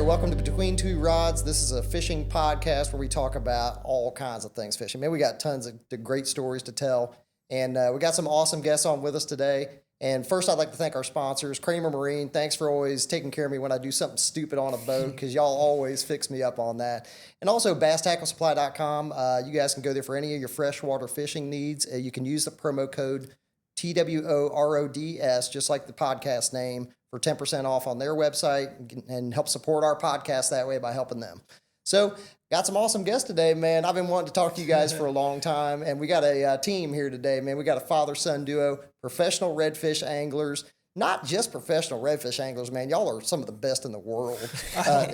welcome to Between Two Rods. This is a fishing podcast where we talk about all kinds of things fishing. Man, we got tons of great stories to tell, and we got some awesome guests on with us today. And first, I'd like to thank our sponsors, Kramer Marine. Thanks for always taking care of me when I do something stupid on a boat, because y'all always fix me up on that. And also, BassTackleSupply.com. You guys can go there for any of your freshwater fishing needs. You can use the promo code TWORODS, just like the podcast name, for 10% off on their website, and help support our podcast that way by helping them. So, got some awesome guests today, man. I've been wanting to talk to you guys for a long time, and we got a team here today, man. We got a father-son duo, professional redfish anglers. Not just professional redfish anglers, man. Y'all are some of the best in the world.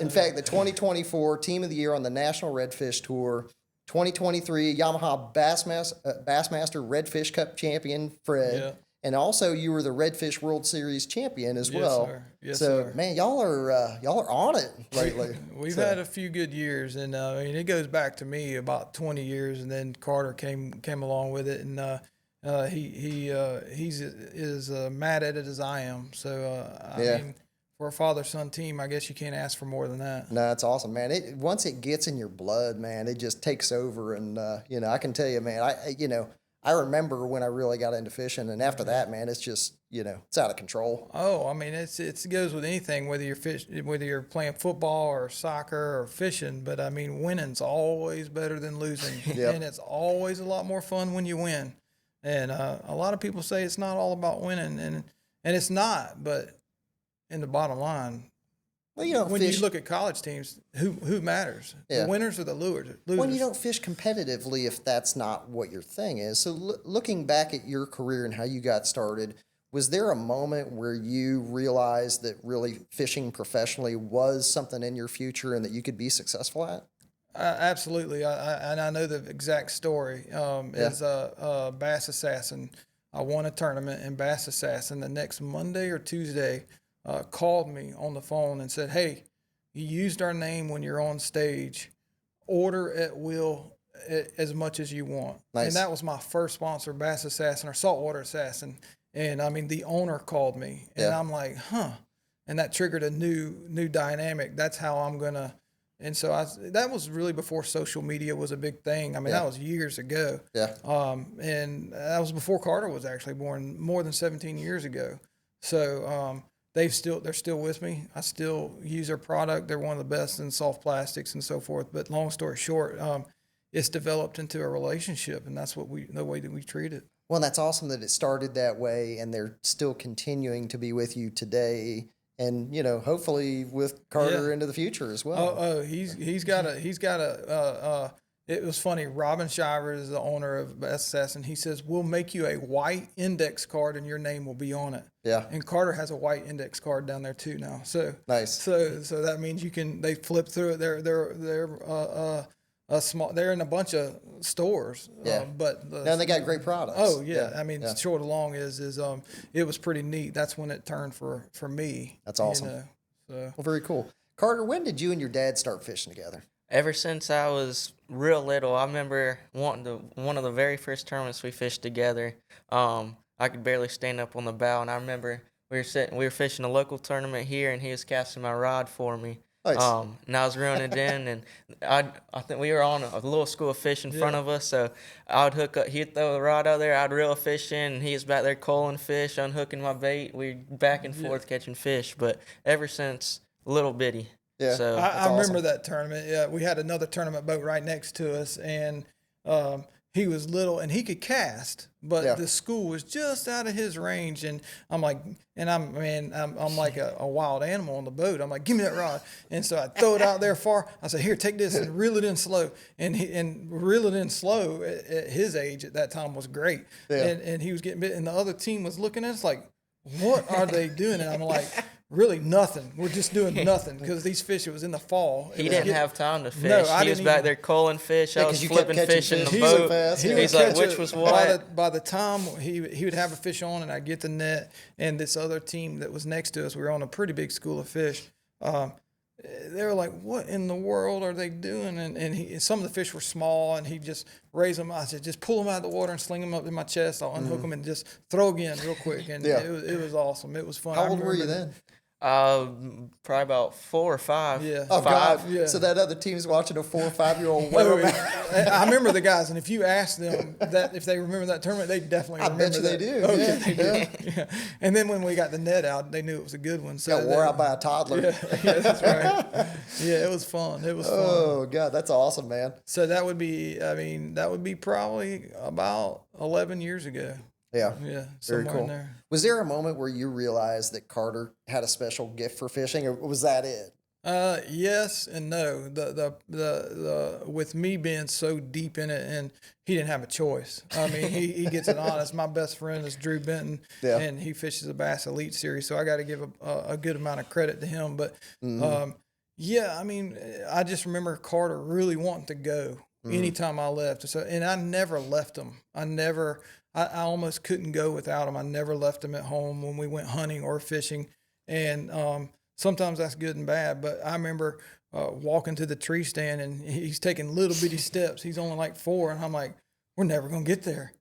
In fact, the 2024 Team of the Year on the National Redfish Tour, 2023 Yamaha Bassmaster Redfish Cup champion, Fred. Yeah. And also, you were the Redfish World Series champion as well. Sir. Yes, so, sir. Man, y'all are on it lately. We've had a few good years, and I mean, it goes back to me about 20 years, and then Carter came along with it, and he's as mad at it as I am. So I mean, for a father-son team, I guess you can't ask for more than that. No, it's awesome, man. Once it gets in your blood, man, it just takes over, and I can tell you, man, I remember when I really got into fishing, and after that, man, it's just, it's out of control. Oh, I mean, it goes with anything, whether you're playing football or soccer or fishing. But I mean, winning's always better than losing, and it's always a lot more fun when you win. And a lot of people say it's not all about winning, and it's not. But in the bottom line, well, when you look at college teams, who matters? The winners or the losers? Well, you don't fish competitively if that's not what your thing is. So looking back at your career and how you got started, was there a moment where you realized that really fishing professionally was something in your future and that you could be successful at? Absolutely. I know the exact story. As a Bass Assassin, I won a tournament in Bass Assassin. The next Monday or Tuesday, called me on the phone and said, "Hey, you used our name when you're on stage. Order at will as much as you want." Nice. And that was my first sponsor, Bass Assassin or Saltwater Assassin. And I mean, the owner called me, and I'm like, "Huh," and that triggered a new dynamic. That's how I'm gonna. And so that was really before social media was a big thing. I mean, that was years ago. Yeah. And that was before Carter was actually born, more than 17 years ago. So. They're still with me. I still use their product. They're one of the best in soft plastics and so forth. But long story short, it's developed into a relationship, and that's the way that we treat it. Well, that's awesome that it started that way, and they're still continuing to be with you today, and hopefully with Carter into the future as well. It was funny. Robin Shiver is the owner of Bass Assassin. He says, "We'll make you a white index card and your name will be on it." Yeah. And Carter has a white index card down there too now. So nice. So that means they flip through it. They're small. They're in a bunch of stores. Yeah. Now they got great products. Oh yeah. I mean, short of long is it was pretty neat. That's when it turned for me. That's awesome. Well, very cool. Carter, when did you and your dad start fishing together? Ever since I was real little, I remember one of the very first tournaments we fished together. I could barely stand up on the bow, and I remember we were fishing a local tournament here, and he was casting my rod for me. Nice. And I was reeling it in, and I think we were on a little school of fish in front of us, so I would hook up, he'd throw the rod out there, I'd reel a fish in, and he was back there culling fish, unhooking my bait. We'd back and forth catching fish, but ever since, little bitty. Yeah, so I remember that tournament. Yeah, we had another tournament boat right next to us, and he was little and he could cast, but the school was just out of his range. And I'm like, I'm like a wild animal on the boat. I'm like, "Give me that rod!" And so I throw it out there far. I said, "Here, take this and reel it in slow." And reel it in slow at his age at that time was great. Yeah. And he was getting bit, and the other team was looking at us like, "What are they doing?" And I'm like, "Really nothing. We're just doing nothing," because these fish, it was in the fall. He didn't have time to fish. No, he was back there culling fish. I was flipping fish in the boat. He's like, which was what? By the time he would have a fish on, and I'd get the net, and this other team that was next to us, we were on a pretty big school of fish. They were like, "What in the world are they doing?" And some of the fish were small, and he'd just raise them. I said, "Just pull them out of the water and sling them up in my chest. I'll unhook them and just throw again real quick." And it was awesome. It was fun. How old were you then? Probably about 4 or 5. Yeah. Oh Five. God! Yeah. So that other team's watching a 4 or 5-year-old Oh, wear them yeah. I remember the guys, and if you ask them that if they remember that tournament, they definitely I remember bet you they that. do. Oh, Yeah, yeah, they do. Yeah. And then when we got the net out, they knew it was a good one. So Got wore out by a toddler. yeah, that's right. Yeah, it was fun. It was fun. Oh God, that's awesome, man. So that would be, probably about 11 years ago. Yeah. Yeah, Very somewhere cool. in there. Was there a moment where you realized that Carter had a special gift for fishing, or was that it? Yes and no. The with me being so deep in it, and he didn't have a choice. I mean, he gets it honest. My best friend is Drew Benton, Yeah. and he fishes the Bass Elite Series, so I got to give a good amount of credit to him. But yeah, I mean, I just remember Carter really wanting to go anytime I left. So, and I never left him. I almost couldn't go without him. I never left him at home when we went hunting or fishing, and sometimes that's good and bad, but I remember walking to the tree stand and he's taking little bitty steps. He's only like 4, and I'm like, we're never gonna get there.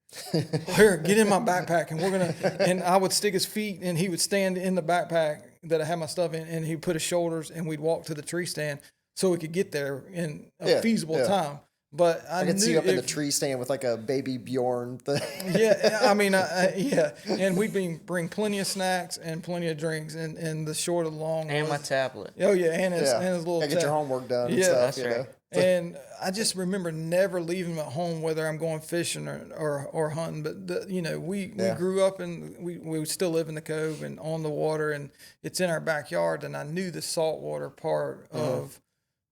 Here, get in my backpack, and we're gonna. And I would stick his feet, and he would stand in the backpack that I had my stuff in, and he'd put his shoulders, and we'd walk to the tree stand so we could get there in a feasible time. But I could knew see you up in the if- tree stand with like a baby Bjorn thing. Yeah, I mean, yeah, and we'd bring plenty of snacks and plenty of drinks, and the short of the long And my was, tablet. oh yeah, and his little Gotta get your tab. homework done and Yeah, stuff, that's you right. know. And I just remember never leaving him at home, whether I'm going fishing or hunting. But we grew up and we still live in the cove and on the water, and it's in our backyard. And I knew the saltwater part of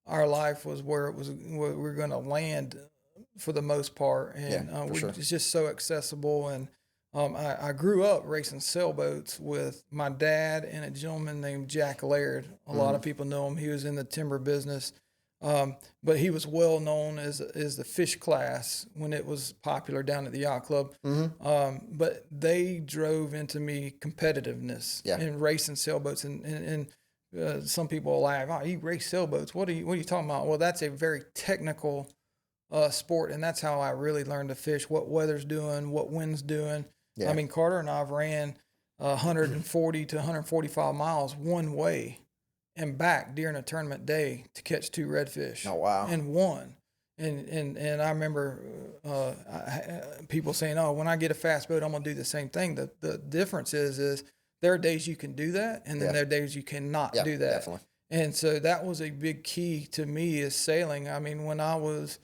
our life was where we were going to land for the most part, and it's just so accessible. And I grew up racing sailboats with my dad and a gentleman named Jack Laird. A lot of people know him. He was in the timber business. But he was well known as the fish class when it was popular down at the yacht club. But they drove into me competitiveness in racing sailboats, and some people laugh, "Oh, you race sailboats? What are you talking about?" Well, that's a very technical sport, and that's how I really learned to fish. What weather's doing, what wind's doing. Yeah. I mean, Carter and I've ran 140 to 145 miles one way and back during a tournament day to catch 2 redfish. Oh, wow. And won. And I remember people saying, "Oh, when I get a fast boat, I'm gonna do the same thing." The difference is there are days you can do that, and then there are days you cannot do that. Definitely. And so that was a big key to me is sailing. I mean, when I was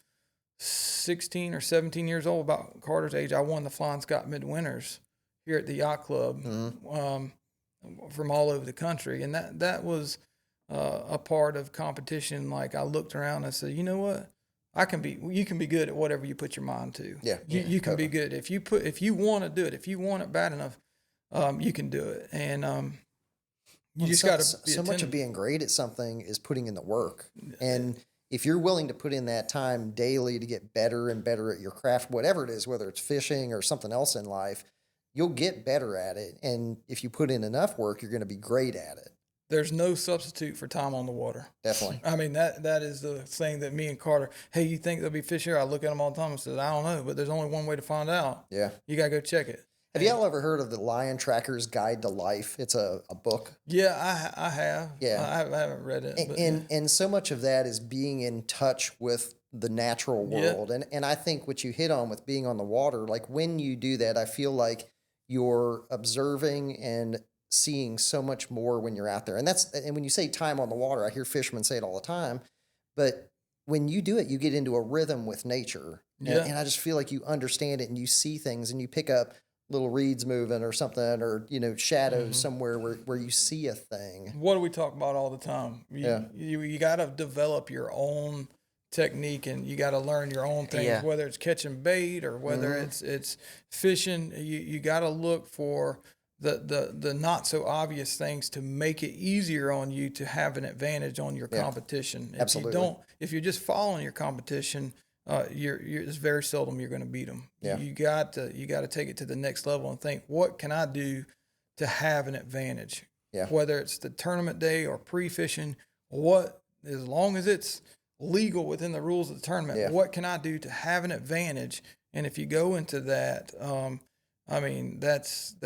16 or 17 years old, about Carter's age, I won the Flying Scott Midwinters here at the yacht club from all over the country, and that was a part of competition. Like I looked around and I said, you know what, you can be good at whatever you put your mind to. Yeah, you can be good if you want to do it. If you want it bad enough, you can do it. And you just got to. So much of being great at something is putting in the work, and if you're willing to put in that time daily to get better and better at your craft, whatever it is, whether it's fishing or something else in life, you'll get better at it. And if you put in enough work, you're going to be great at it. There's no substitute for time on the water. Definitely. I mean, that is the thing that me and Carter, hey, you think there'll be fish here? I look at them all the time and say, I don't know, but there's only one way to find out. Yeah. You got to go check it. Have y'all ever heard of the Lion Tracker's Guide to Life? It's a book. Yeah, I have. Yeah. I haven't read it. But And so much of that is being in touch with the natural world. And I think what you hit on with being on the water, like when you do that, I feel like you're observing and seeing so much more when you're out there. And when you say time on the water, I hear fishermen say it all the time, but when you do it, you get into a rhythm with nature. Yeah. And I just feel like you understand it and you see things and you pick up little reeds moving or something, or, shadows somewhere where you see a thing. What do we talk about all the time? You got to develop your own technique, and you got to learn your own things, whether it's catching bait or whether it's fishing. You got to look for the not so obvious things to make it easier on you to have an advantage on your competition. If Absolutely. if you're just following your competition, it's very seldom you're going to beat them. Yeah. You got to take it to the next level and think, what can I do to have an advantage? Yeah. Whether it's the tournament day or pre-fishing, as long as it's legal within the rules of the tournament, what can I do to have an advantage? And if you go into that, I mean, that's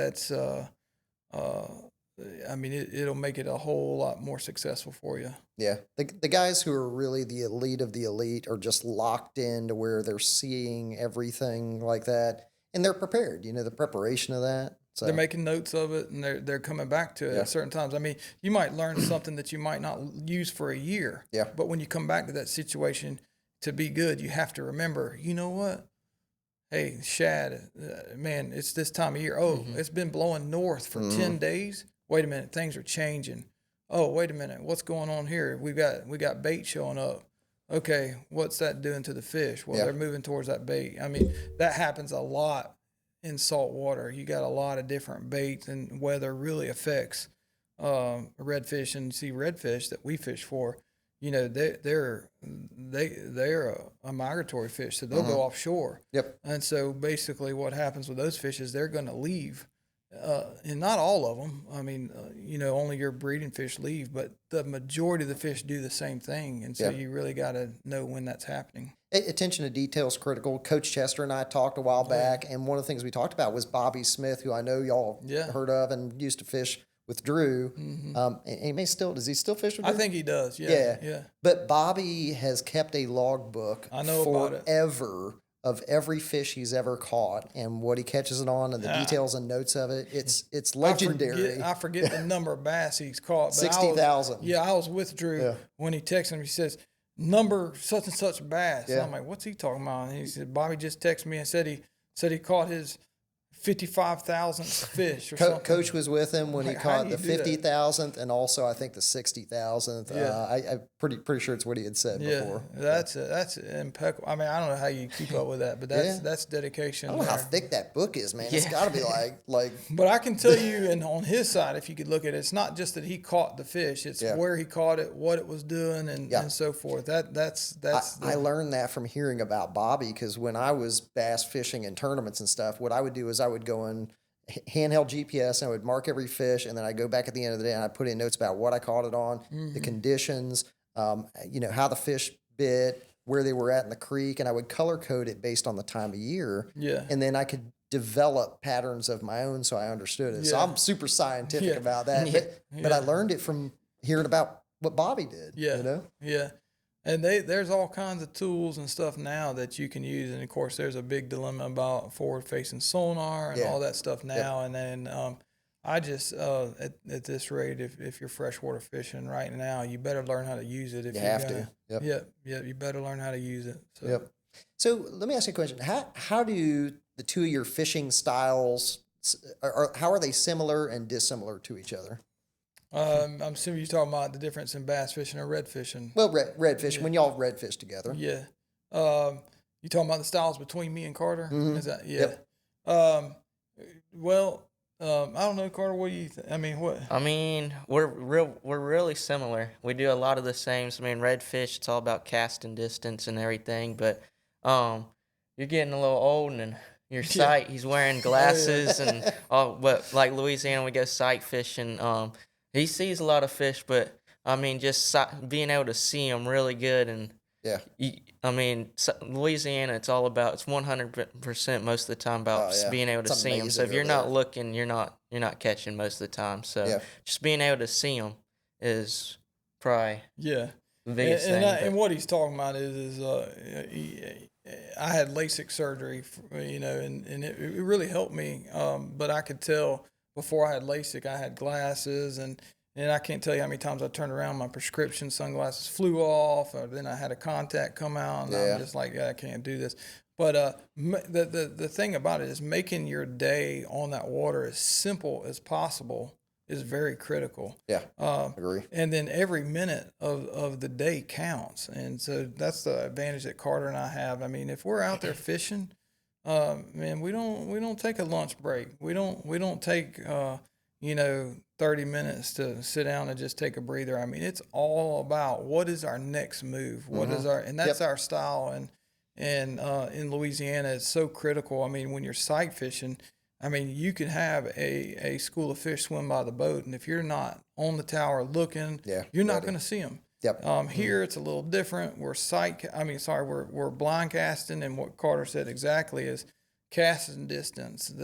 I mean, it'll make it a whole lot more successful for you. Yeah. The guys who are really the elite of the elite are just locked in to where they're seeing everything like that, and they're prepared, the preparation of that. So They're making notes of it, and they're coming back to it at certain times. I mean, you might learn something that you might not use for a year. Yeah. But when you come back to that situation to be good, you have to remember, you know what? Hey, shad, man, it's this time of year. Oh, it's been blowing north for 10 days. Wait a minute, things are changing. Oh, wait a minute, what's going on here? We got bait showing up. Okay, what's that doing to the fish? Well, they're moving towards that bait. I mean, that happens a lot in salt water. You got a lot of different baits, and weather really affects redfish. And you see redfish that we fish for, they're a migratory fish, so they'll go offshore. Yep. And so basically, what happens with those fish is they're going to leave. And not all of them. I mean, only your breeding fish leave, but the majority of the fish do the same thing. And so you really got to know when that's happening. Attention to detail is critical. Coach Chester and I talked a while back, and one of the things we talked about was Bobby Smith, who I know y'all heard of and used to fish with Drew. And he does he still fish with Drew? I think he does. Yeah. But Bobby has kept a logbook forever of every fish he's ever caught and what he catches it on and the details and notes of it. It's legendary. I forget the number of bass he's caught. 60,000. Yeah, I was with Drew when he texted me. He says, number such and such bass. And I'm like, what's he talking about? And he said, Bobby just texted me and said he caught his 55,000th fish or something. Coach was with him when he caught the 50,000th and also I think the 60,000th. I'm pretty sure it's what he had said before. That's impeccable. I mean, I don't know how you keep up with that, but that's dedication. I don't know how thick that book is, man. It's got to be like. But I can tell you, and on his side, if you could look at it, it's not just that he caught the fish; it's where he caught it, what it was doing, and so forth. I learned that from hearing about Bobby, because when I was bass fishing in tournaments and stuff, what I would do is I would go in handheld GPS and I would mark every fish, and then I'd go back at the end of the day and I'd put in notes about what I caught it on, the conditions, how the fish bit, where they were at in the creek, and I would color code it based on the time of year. Yeah. And then I could develop patterns of my own so I understood it. So I'm super scientific about that. But I learned it from hearing about what Bobby did. Yeah. And there's all kinds of tools and stuff now that you can use. And, of course, there's a big dilemma about forward-facing sonar and all that stuff now. And then I just, at this rate, if you're freshwater fishing right now, you better learn how to use it. If you have to. You better learn how to use it. So. So let me ask you a question. How do the two of your fishing styles, how are they similar and dissimilar to each other? I'm assuming you're talking about the difference in bass fishing or red fishing. Well, red fishing, when y'all redfish together. Yeah. You talking about the styles between me and Carter? Is that I don't know, Carter. What do you think? I mean, what? I mean, we're really similar. We do a lot of the same. I mean, redfish, it's all about casting distance and everything. But you're getting a little old, and your sight. He's wearing glasses and all. But like Louisiana, we go sight fishing. He sees a lot of fish, but I mean, just being able to see them really good. And Louisiana, it's all about, it's 100% most of the time about just being able to see them. So if you're not looking, you're not catching most of the time. So just being able to see them is probably the biggest thing. And what he's talking about is I had LASIK surgery, and it really helped me. But I could tell before I had LASIK, I had glasses, and I can't tell you how many times I turned around, my prescription sunglasses flew off, or then I had a contact come out, and I'm just like, I can't do this. But the thing about it is making your day on that water as simple as possible is very critical. Yeah, agree. And then every minute of the day counts, and so that's the advantage that Carter and I have. I mean, if we're out there fishing, man, we don't take a lunch break. We don't take 30 minutes to sit down and just take a breather. I mean, it's all about what is our next move, and that's our style. And in Louisiana, it's so critical. I mean, when you're sight fishing, I mean, you can have a school of fish swim by the boat, and if you're not on the tower looking, you're not going to see them. Here it's a little different. We're blind casting, and what Carter said exactly is casting distance,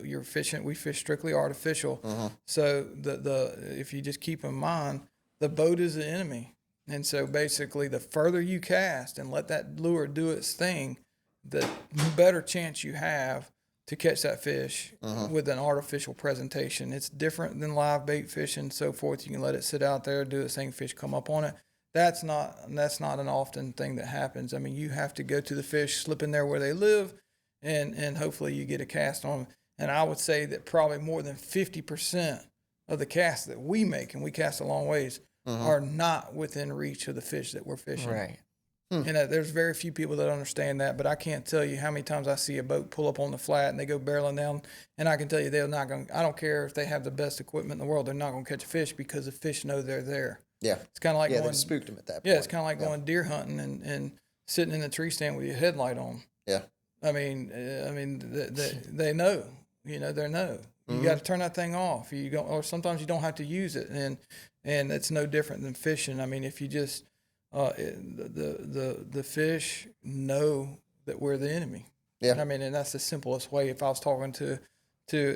you're fishing. We fish strictly artificial. So if you just keep in mind, the boat is the enemy, and so basically the further you cast and let that lure do its thing, the better chance you have to catch that fish with an artificial presentation. It's different than live bait fishing and so forth. You can let it sit out there, do its thing, fish come up on it. That's not an often thing that happens. I mean, you have to go to the fish, slip in there where they live, and hopefully you get a cast on them. And I would say that probably more than 50% of the casts that we make, and we cast a long ways, are not within reach of the fish that we're fishing. Right. And there's very few people that understand that, but I can't tell you how many times I see a boat pull up on the flat and they go barreling down, and I can tell you they're not going to, I don't care if they have the best equipment in the world, they're not going to catch a fish because the fish know they're there. Yeah. It's kind of like they going, spooked them at that point. Yeah, it's kind of like going deer hunting and sitting in the tree stand with your headlight on. Yeah. I mean, they know, they know. You got to turn that thing off. You don't, or sometimes you don't have to use it, and it's no different than fishing. I mean, if you just the fish know that we're the enemy. Yeah. I mean, and that's the simplest way. If I was talking to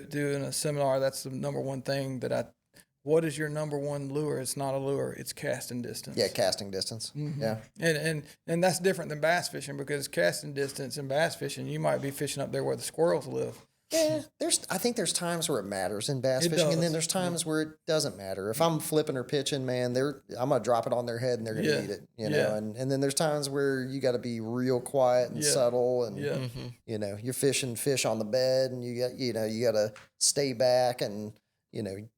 doing a seminar, that's the number one thing what is your number one lure? It's not a lure, it's casting distance. Yeah, casting distance. Yeah. And that's different than bass fishing, because casting distance in bass fishing, you might be fishing up there where the squirrels live. Yeah, I think there's times where it matters in bass fishing, and then there's times where it doesn't matter. If I'm flipping or pitching, man, I'm gonna drop it on their head and they're gonna eat it. You know, and then there's times where you got to be real quiet and subtle, and you're fishing fish on the bed, and you got to stay back and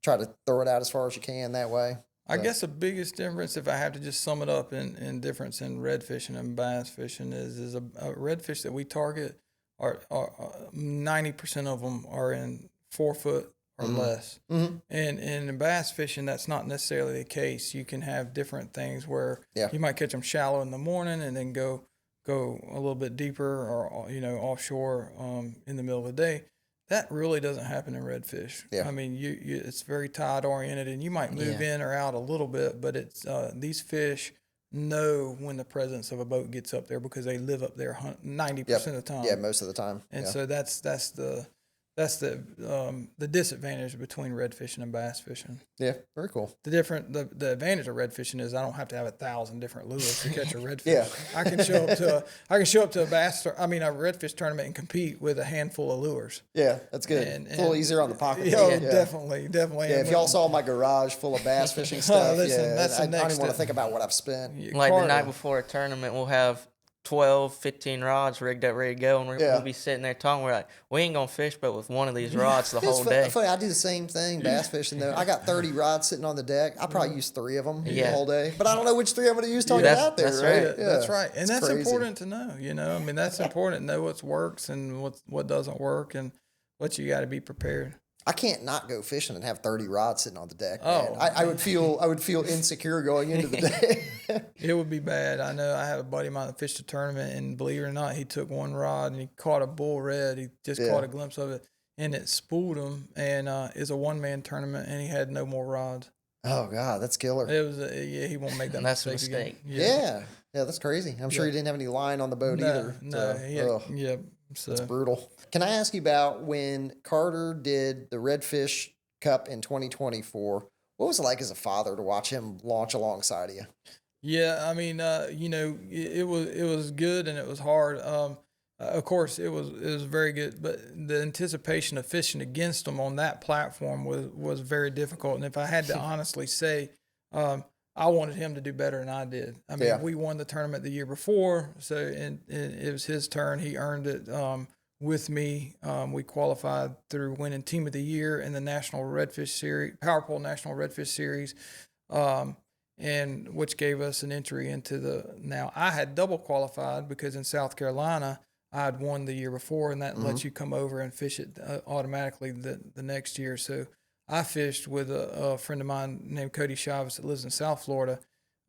try to throw it out as far as you can that way. I guess the biggest difference, if I have to just sum it up in difference in red fishing and bass fishing, is a redfish that we target. Are 90% of them are in 4 foot or less. And in bass fishing, that's not necessarily the case. You can have different things where you might catch them shallow in the morning and then go a little bit deeper, or offshore in the middle of the day. That really doesn't happen in redfish. Yeah. I mean, it's very tide oriented, and you might move in or out a little bit, but it's these fish know when the presence of a boat gets up there, because they live up there 90% of the time. Yeah, most of the time. And so that's the disadvantage between red fishing and bass fishing. Yeah, very cool. The advantage of red fishing is I don't have to have 1,000 different lures to catch a redfish. Yeah. I can show up to a redfish tournament and compete with a handful of lures. Yeah, that's good. It's a little easier on the pocket. Definitely. Yeah, if y'all saw my garage full of bass fishing stuff, that's the I next don't even want to step. think about what I've spent. Like the night before a tournament, we'll have 12, 15 rods rigged up, ready to go, and we'll be sitting there talking. We're like, we ain't gonna fish but with one of these rods the whole day. Funny, I do the same thing bass fishing though. I got 30 rods sitting on the deck. I probably use 3 of them the whole day, but I don't know which 3 I'm going to use till I get out there. That's right? right. Yeah. That's right, and that's crazy. important to know. I mean, that's important to know what works and what doesn't work, and what you got to be prepared. I can't not go fishing and have 30 rods sitting on the deck. Oh, man. I would feel insecure going into the day. It would be bad. I know. I have a buddy of mine that fished a tournament, and believe it or not, he took one rod and he caught a bull red. He just caught a glimpse of it, and it spooled him. And it's a 1-man tournament, and he had no more rods. Oh God, that's killer. It was he won't make that That's mistake a again. mistake. Yeah, that's crazy. I'm sure he didn't have any line on the boat either. So It's brutal. Can I ask you about when Carter did the Redfish Cup in 2024? What was it like as a father to watch him launch alongside of you? Yeah, I mean, it was good and it was hard. Of course, it was very good, but the anticipation of fishing against him on that platform was very difficult. And if I had to honestly say, I wanted him to do better than I did. I mean, we won the tournament the year before, so and it was his turn. He earned it with me. We qualified through winning Team of the Year in the National Redfish Series, Power Pole National Redfish Series, and which gave us an entry into the. Now I had double qualified because in South Carolina I had won the year before, and that lets you come over and fish it automatically the next year. So I fished with a friend of mine named Cody Chavez that lives in South Florida.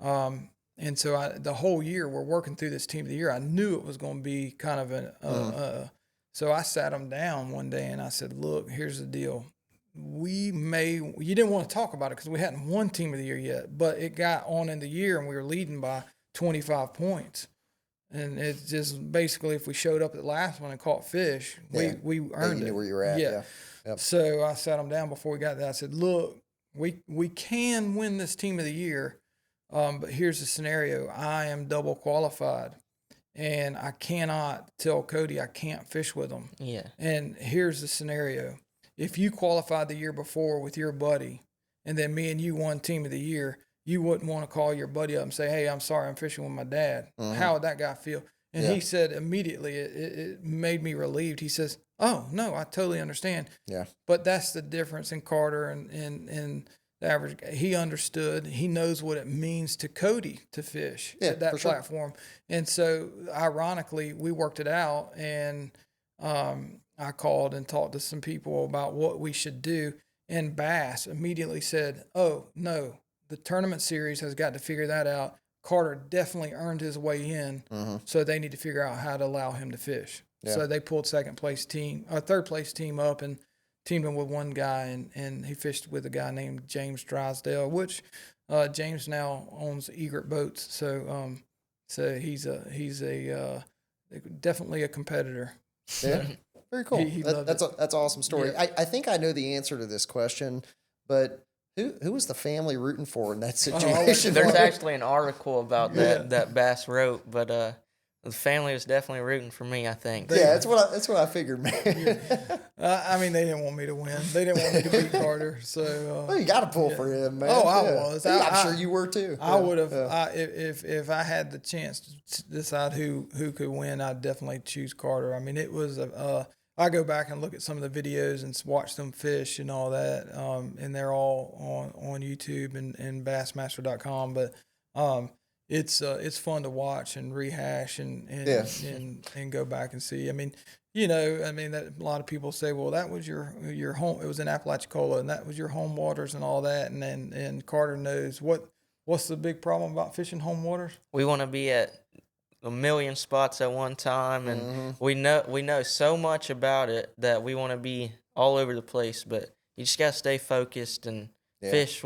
And so the whole year we're working through this Team of the Year. I knew it was going to be kind of so I sat him down one day and I said, look, here's the deal. You didn't want to talk about it because we hadn't won Team of the Year yet, but it got on in the year and we were leading by 25 points. And it's just basically if we showed up at the last one and caught fish, Yeah. we earned You it. knew where you were at. Yeah. Yep. So I sat them down before we got there. I said, look, we can win this team of the year, but here's the scenario. I am double qualified, and I cannot tell Cody I can't fish with him. Yeah. And here's the scenario. If you qualified the year before with your buddy, and then me and you won team of the year, you wouldn't want to call your buddy up and say, hey, I'm sorry, I'm fishing with my dad. How would that guy feel? And he said immediately, it made me relieved. He says, oh, no, I totally understand. Yeah. But that's the difference in Carter and the average guy. He understood. He knows what it means to Cody to fish at that platform. And so, ironically, we worked it out, and I called and talked to some people about what we should do. And Bass immediately said, oh, no, the tournament series has got to figure that out. Carter definitely earned his way in, so they need to figure out how to allow him to fish. Yeah. So they pulled third place team up and teamed him with one guy, and he fished with a guy named James Drysdale, which James now owns Egret Boats. So he's definitely a competitor. Yeah, very cool. That's an awesome story. Yeah. I think I know the answer to this question, but who was the family rooting for in that situation? There's actually an article about that Bass wrote, but the family was definitely rooting for me, I think. Yeah, that's what I figured, man. I mean, they didn't want me to win. They didn't want me to beat Carter. So well, you got to pull for him, man. Oh, I was. I'm sure you were too. I would have. If I had the chance to decide who could win, I'd definitely choose Carter. I mean, it was I go back and look at some of the videos and watch them fish and all that, and they're all on YouTube and bassmaster.com. But it's fun to watch and rehash and go back and see. I mean, that a lot of people say, well, that was your home. It was in Apalachicola, and that was your home waters and all that. And Carter knows what's the big problem about fishing home waters. We want to be at a million spots at one time, and we know so much about it that we want to be all over the place. But you just gotta stay focused and fish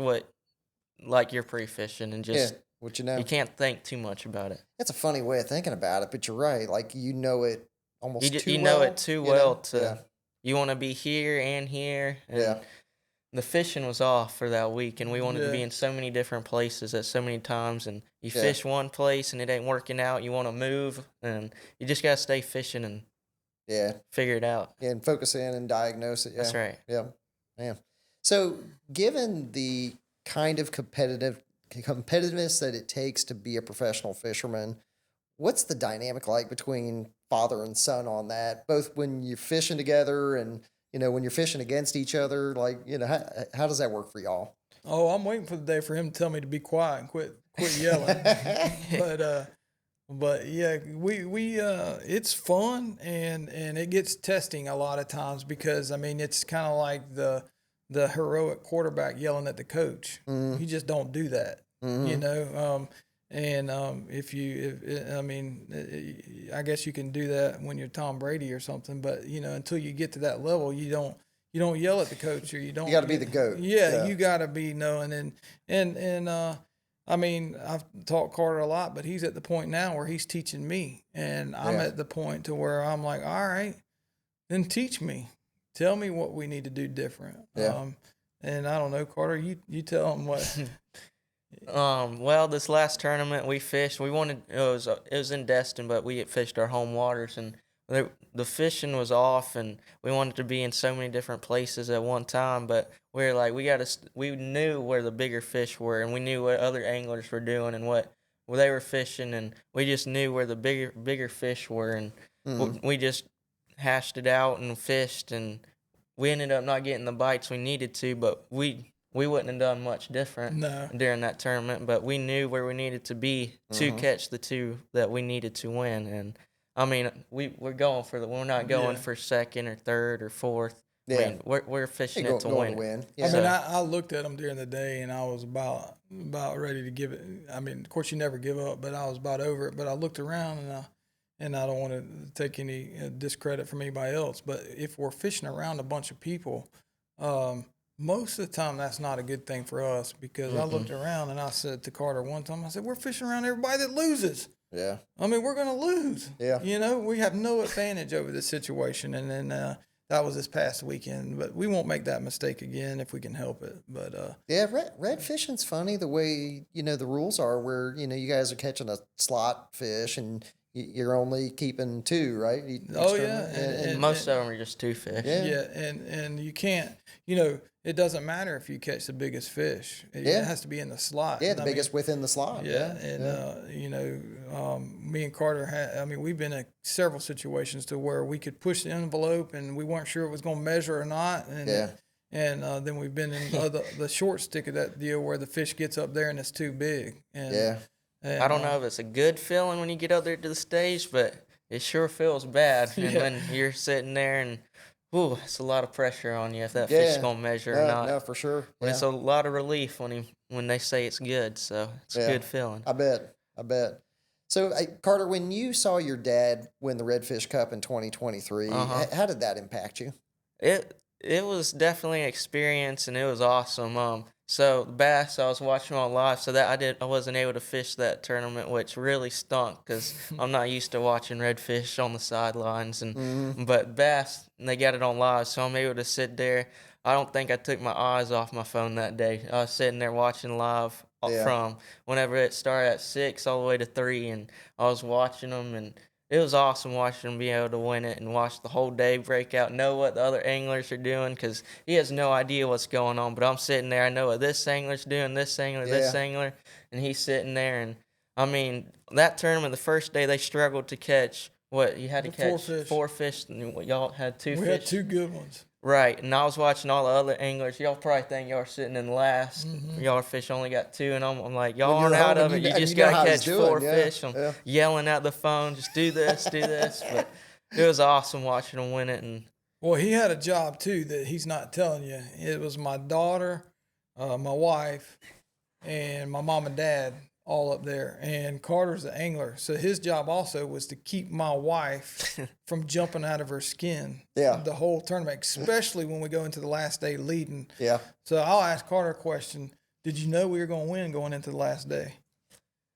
like you're pre-fishing, and just what you know. You can't think too much about it. That's a funny way of thinking about it, but you're right. Like you know it almost too well. You know it too well to. You want to be here and here. And the fishing was off for that week, and we wanted to be in so many different places at so many times. And you fish one place, and it ain't working out. You want to move, and you just gotta stay fishing and figure it out. Yeah, and focus in and diagnose it. Yeah. That's right. Yeah, man. So, given the kind of competitiveness that it takes to be a professional fisherman, what's the dynamic like between father and son on that? Both when you're fishing together and when you're fishing against each other, like, how does that work for y'all? Oh, I'm waiting for the day for him to tell me to be quiet and quit yelling. But yeah, we it's fun and it gets testing a lot of times because it's kind of like the heroic quarterback yelling at the coach. You just don't do that, I guess you can do that when you're Tom Brady or something, but until you get to that level, you don't yell at the coach, or you don't. You got to be the GOAT. Yeah, you got to be knowing, and I've taught Carter a lot, but he's at the point now where he's teaching me, and I'm at the point to where I'm like, all right, then teach me, tell me what we need to do different. Yeah. And I don't know, Carter, you tell him what. Well, this last tournament we fished, it was in Destin, but we had fished our home waters, and the fishing was off, and we wanted to be in so many different places at one time, but we were like, we knew where the bigger fish were, and we knew what other anglers were doing and what they were fishing, and we just knew where the bigger fish were, and we just hashed it out and fished, and we ended up not getting the bites we needed to, but we wouldn't have done much different during that tournament, but we knew where we needed to be to catch the two that we needed to win. And we're going we're not going for second or third or fourth. Yeah. We're fishing it to win. Yeah. I looked at them during the day, and I was about ready to give it. Of course, you never give up, but I was about over it. But I looked around, and I don't want to take any discredit from anybody else, but if we're fishing around a bunch of people, most of the time that's not a good thing for us, because I looked around and I said to Carter one time, I said, we're fishing around everybody that loses. Yeah. I mean, we're going to lose. Yeah. You know, we have no advantage over this situation. And then that was this past weekend. But we won't make that mistake again if we can help it. But Yeah, red fishing's funny the way, the rules are where, you guys are catching a slot fish and you're only keeping 2, right? Each oh, tournament? yeah. And Most of them are just 2 fish. Yeah. Yeah, and you can't, it doesn't matter if you catch the biggest fish. It Yeah. has to be in the slot. yeah, And the I mean, biggest within the slot. Yeah, and me and Carter we've been in several situations to where we could push the envelope and we weren't sure it was going to measure or not, and Yeah. and then we've been in the short stick of that deal where the fish gets up there and it's too big. And, Yeah. and, I don't know if it's a good feeling when you get up there to the stage, but it sure feels bad. And Yeah. when you're sitting there and, ooh, it's a lot of pressure on you if that Yeah. fish is going to measure or not. No, for sure. But Yeah. it's a lot of relief when they say it's good. So it's Yeah. a good feeling. I bet. So, Carter, when you saw your dad win the Redfish Cup in 2023, how did that impact you? It was definitely an experience, and it was awesome. So the bass I was watching on live, so that I wasn't able to fish that tournament, which really stunk because I'm not used to watching redfish on the sidelines, but bass they got it on live, so I'm able to sit there. I don't think I took my eyes off my phone that day. I was sitting there watching live from whenever it started at 6 all the way to 3, and I was watching them, and it was awesome watching him be able to win it and watch the whole day break out, know what the other anglers are doing, because he has no idea what's going on. But I'm sitting there, I know what this angler's doing, this angler, and he's sitting there. And, I mean, that tournament, the first day, they struggled to catch, you had to catch 4 fish, and y'all had 2 fish? we had 2 good ones. Right, and I was watching all the other anglers. Y'all probably think y'all are sitting in last. Y'all fish only got 2, and I'm like, y'all aren't out of it. You just got to catch 4 fish. I'm yelling at the phone, just do this, do this. But it was awesome watching him win it. And Well, he had a job, too, that he's not telling you. It was my daughter, my wife, and my mom and dad all up there. And Carter's the angler. So his job also was to keep my wife from jumping out of her skin the whole tournament, especially when we go into the last day leading. Yeah. So I'll ask Carter a question. Did you know we were going to win going into the last day?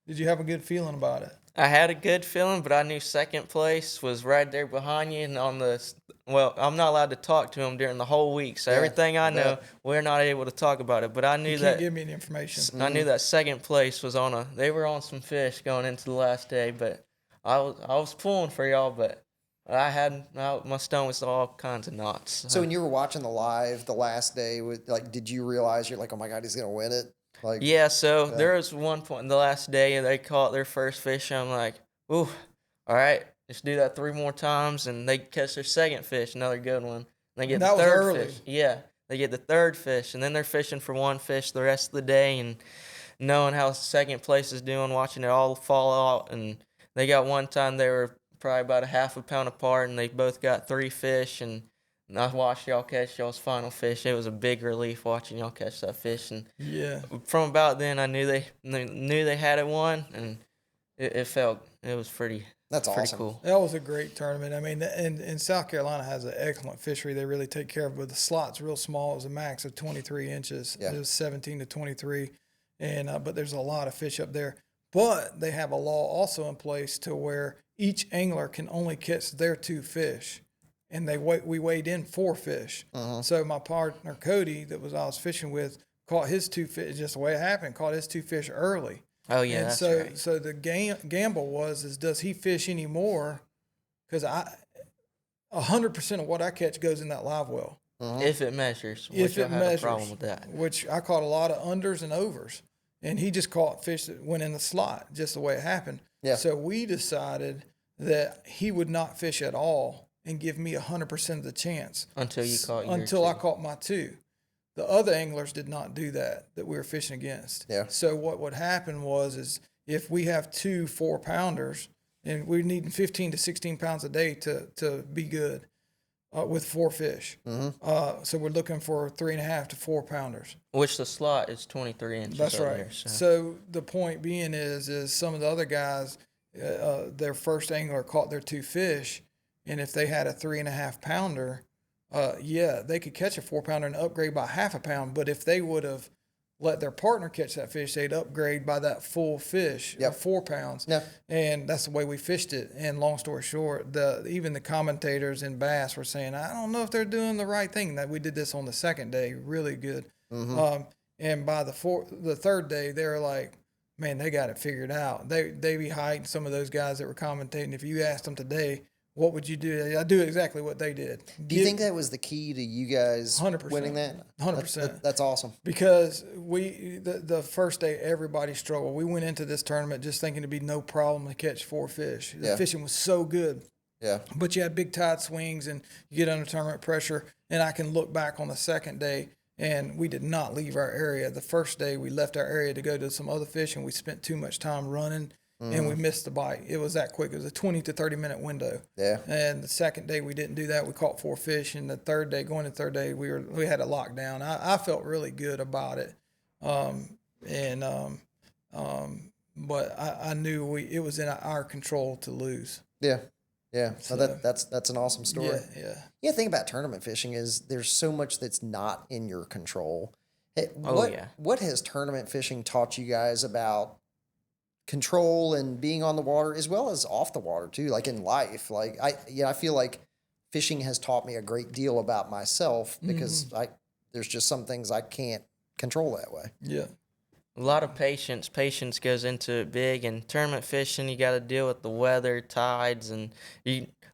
Did you have a good feeling about it? I had a good feeling, but I knew second place was right there behind you. And I'm not allowed to talk to him during the whole week. So everything I know, we're not able to talk about it. But I knew you can't give me any information. I knew that second place was they were on some fish going into the last day. But I was pulling for y'all, but my stomach was all kinds of knots. So when you were watching the last day, did you realize you're like, oh my God, he's gonna win it? There was one point in the last day and they caught their first fish. And I'm like, ooh, all right, let's do that 3 more times. And they catch their second fish, another good one. And they get the third fish. Yeah, they get the third fish. And then they're fishing for 1 fish the rest of the day and knowing how second place is doing, watching it all fall out. And they got one time they were probably about a half a pound apart and they both got 3 fish. And I watched y'all catch y'all's final fish. It was a big relief watching y'all catch that fish. And from about then, I knew they had it won, and it was pretty. That's pretty awesome. Cool. That was a great tournament. I mean, and South Carolina has an excellent fishery. They really take care of it. But the slot's real small. It was a max of 23 inches. Yeah. It was 17 to 23, and but there's a lot of fish up there. But they have a law also in place to where each angler can only catch their 2 fish. And we weighed in 4 fish. So my partner Cody, I was fishing with, caught his 2 fish. Just the way it happened, caught his 2 fish early. Oh yeah, and that's so right. so the gamble was does he fish anymore? Because 100% of what I catch goes in that live well. If it measures, If it measures, a problem with that. Which I caught a lot of unders and overs, and he just caught fish that went in the slot, just the way it happened. Yeah. So we decided that he would not fish at all and give me 100% of the chance Until you caught your until 2. I caught my 2. The other anglers did not do that we were fishing against. Yeah. So what would happen is if we have 2 4-pounders and we're needing 15 to 16 pounds a day to be good with 4 fish. So we're looking for 3.5 to 4-pounders. Which the slot is 23 inches. That's right. There, so the point being is some of the other guys, their first angler caught their 2 fish. And if they had a 3.5 pounder, they could catch a 4-pounder and upgrade by half a pound. But if they would have let their partner catch that fish, they'd upgrade by that full fish, Yep. 4 pounds. Yeah. And that's the way we fished it. And long story short, even the commentators in bass were saying, I don't know if they're doing the right thing. That we did this on the second day, really good. And by the third day, they were like, man, they got it figured out. They be hiding some of those guys that were commentating. If you asked them today, what would you do? I do exactly what they did. Do you think that was the key to you guys 100%, winning that? 100%. That's awesome. Because the first day, everybody struggled. We went into this tournament just thinking it'd be no problem to catch 4 fish. The fishing was so good. Yeah. But you had big tide swings and you get under tournament pressure. And I can look back on the second day, and we did not leave our area. The first day, we left our area to go to some other fish, and we spent too much time running. And we missed the bite. It was that quick. It was a 20 to 30 minute window. Yeah. And the second day we didn't do that. We caught 4 fish. And the third day, going to the third day, we had it locked down. I felt really good about it. But I knew it was in our control to lose. Yeah. Yeah. So that's an awesome story. Yeah. The thing about tournament fishing is there's so much that's not in your control. What has tournament fishing taught you guys about control and being on the water as well as off the water too, like in life? Like I feel like fishing has taught me a great deal about myself because there's just some things I can't control that way. Yeah. A lot of patience. Patience goes into it big. And tournament fishing, you got to deal with the weather, tides, and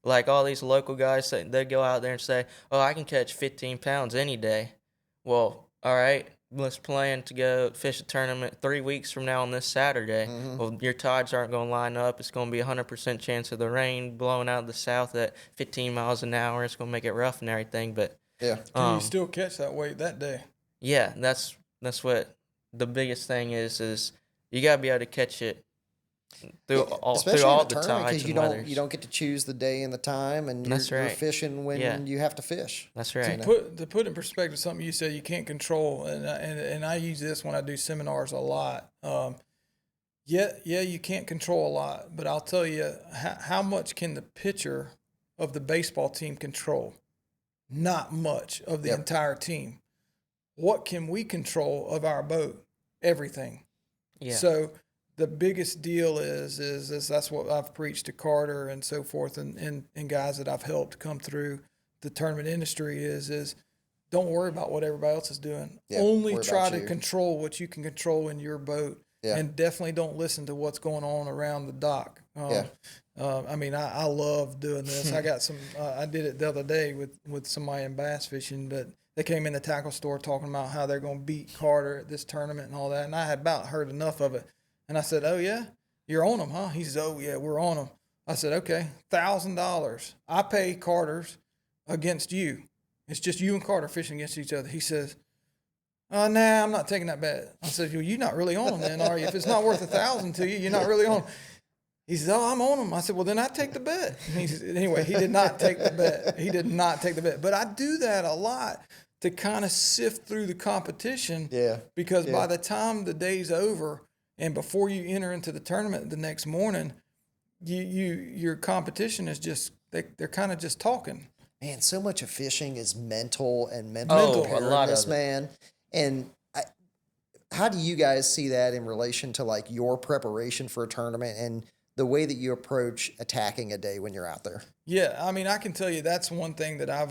like all these local guys, they go out there and say, oh, I can catch 15 pounds any day. Well, all right. Let's plan to go fish a tournament 3 weeks from now on this Saturday. Well, your tides aren't going to line up. It's going to be 100% chance of the rain blowing out of the south at 15 miles an hour. It's going to make it rough and everything. But can you still catch that weight that day? Yeah, that's what the biggest thing is you got to be able to catch it through all the tides and weathers. You don't get to choose the day and the time, and you're fishing when you have to fish. That's right. To put in perspective something you said you can't control, and I use this when I do seminars a lot. You can't control a lot, but I'll tell you how much can the pitcher of the baseball team control? Not much of the entire team. What can we control of our boat? Everything. Yeah. So the biggest deal is that's what I've preached to Carter and so forth and guys that I've helped come through the tournament industry is don't worry about what everybody else is doing. Only try to control what you can control in your boat, and definitely don't listen to what's going on around the dock. I love doing this. I got I did it the other day with somebody in bass fishing, but they came in the tackle store talking about how they're going to beat Carter at this tournament and all that, and I had about heard enough of it. And I said, oh, yeah? You're on them, huh? He says, oh, yeah, we're on them. I said, okay, $1,000. I pay Carter's against you. It's just you and Carter fishing against each other. He says, nah, I'm not taking that bet. I said, well, you're not really on them then, are you? If it's not worth $1,000 to you, you're not really on them. He says, oh, I'm on them. I said, well, then I take the bet. And he says, anyway, he did not take the bet. He did not take the bet. But I do that a lot to kind of sift through the competition. Because by the time the day's over, and before you enter into the tournament the next morning, your competition is just they're kind of just talking. Man, so much of fishing is mental and mental preparedness, man. And how do you guys see that in relation to like your preparation for a tournament and the way that you approach attacking a day when you're out there? Yeah, I mean, I can tell you that's one thing that I've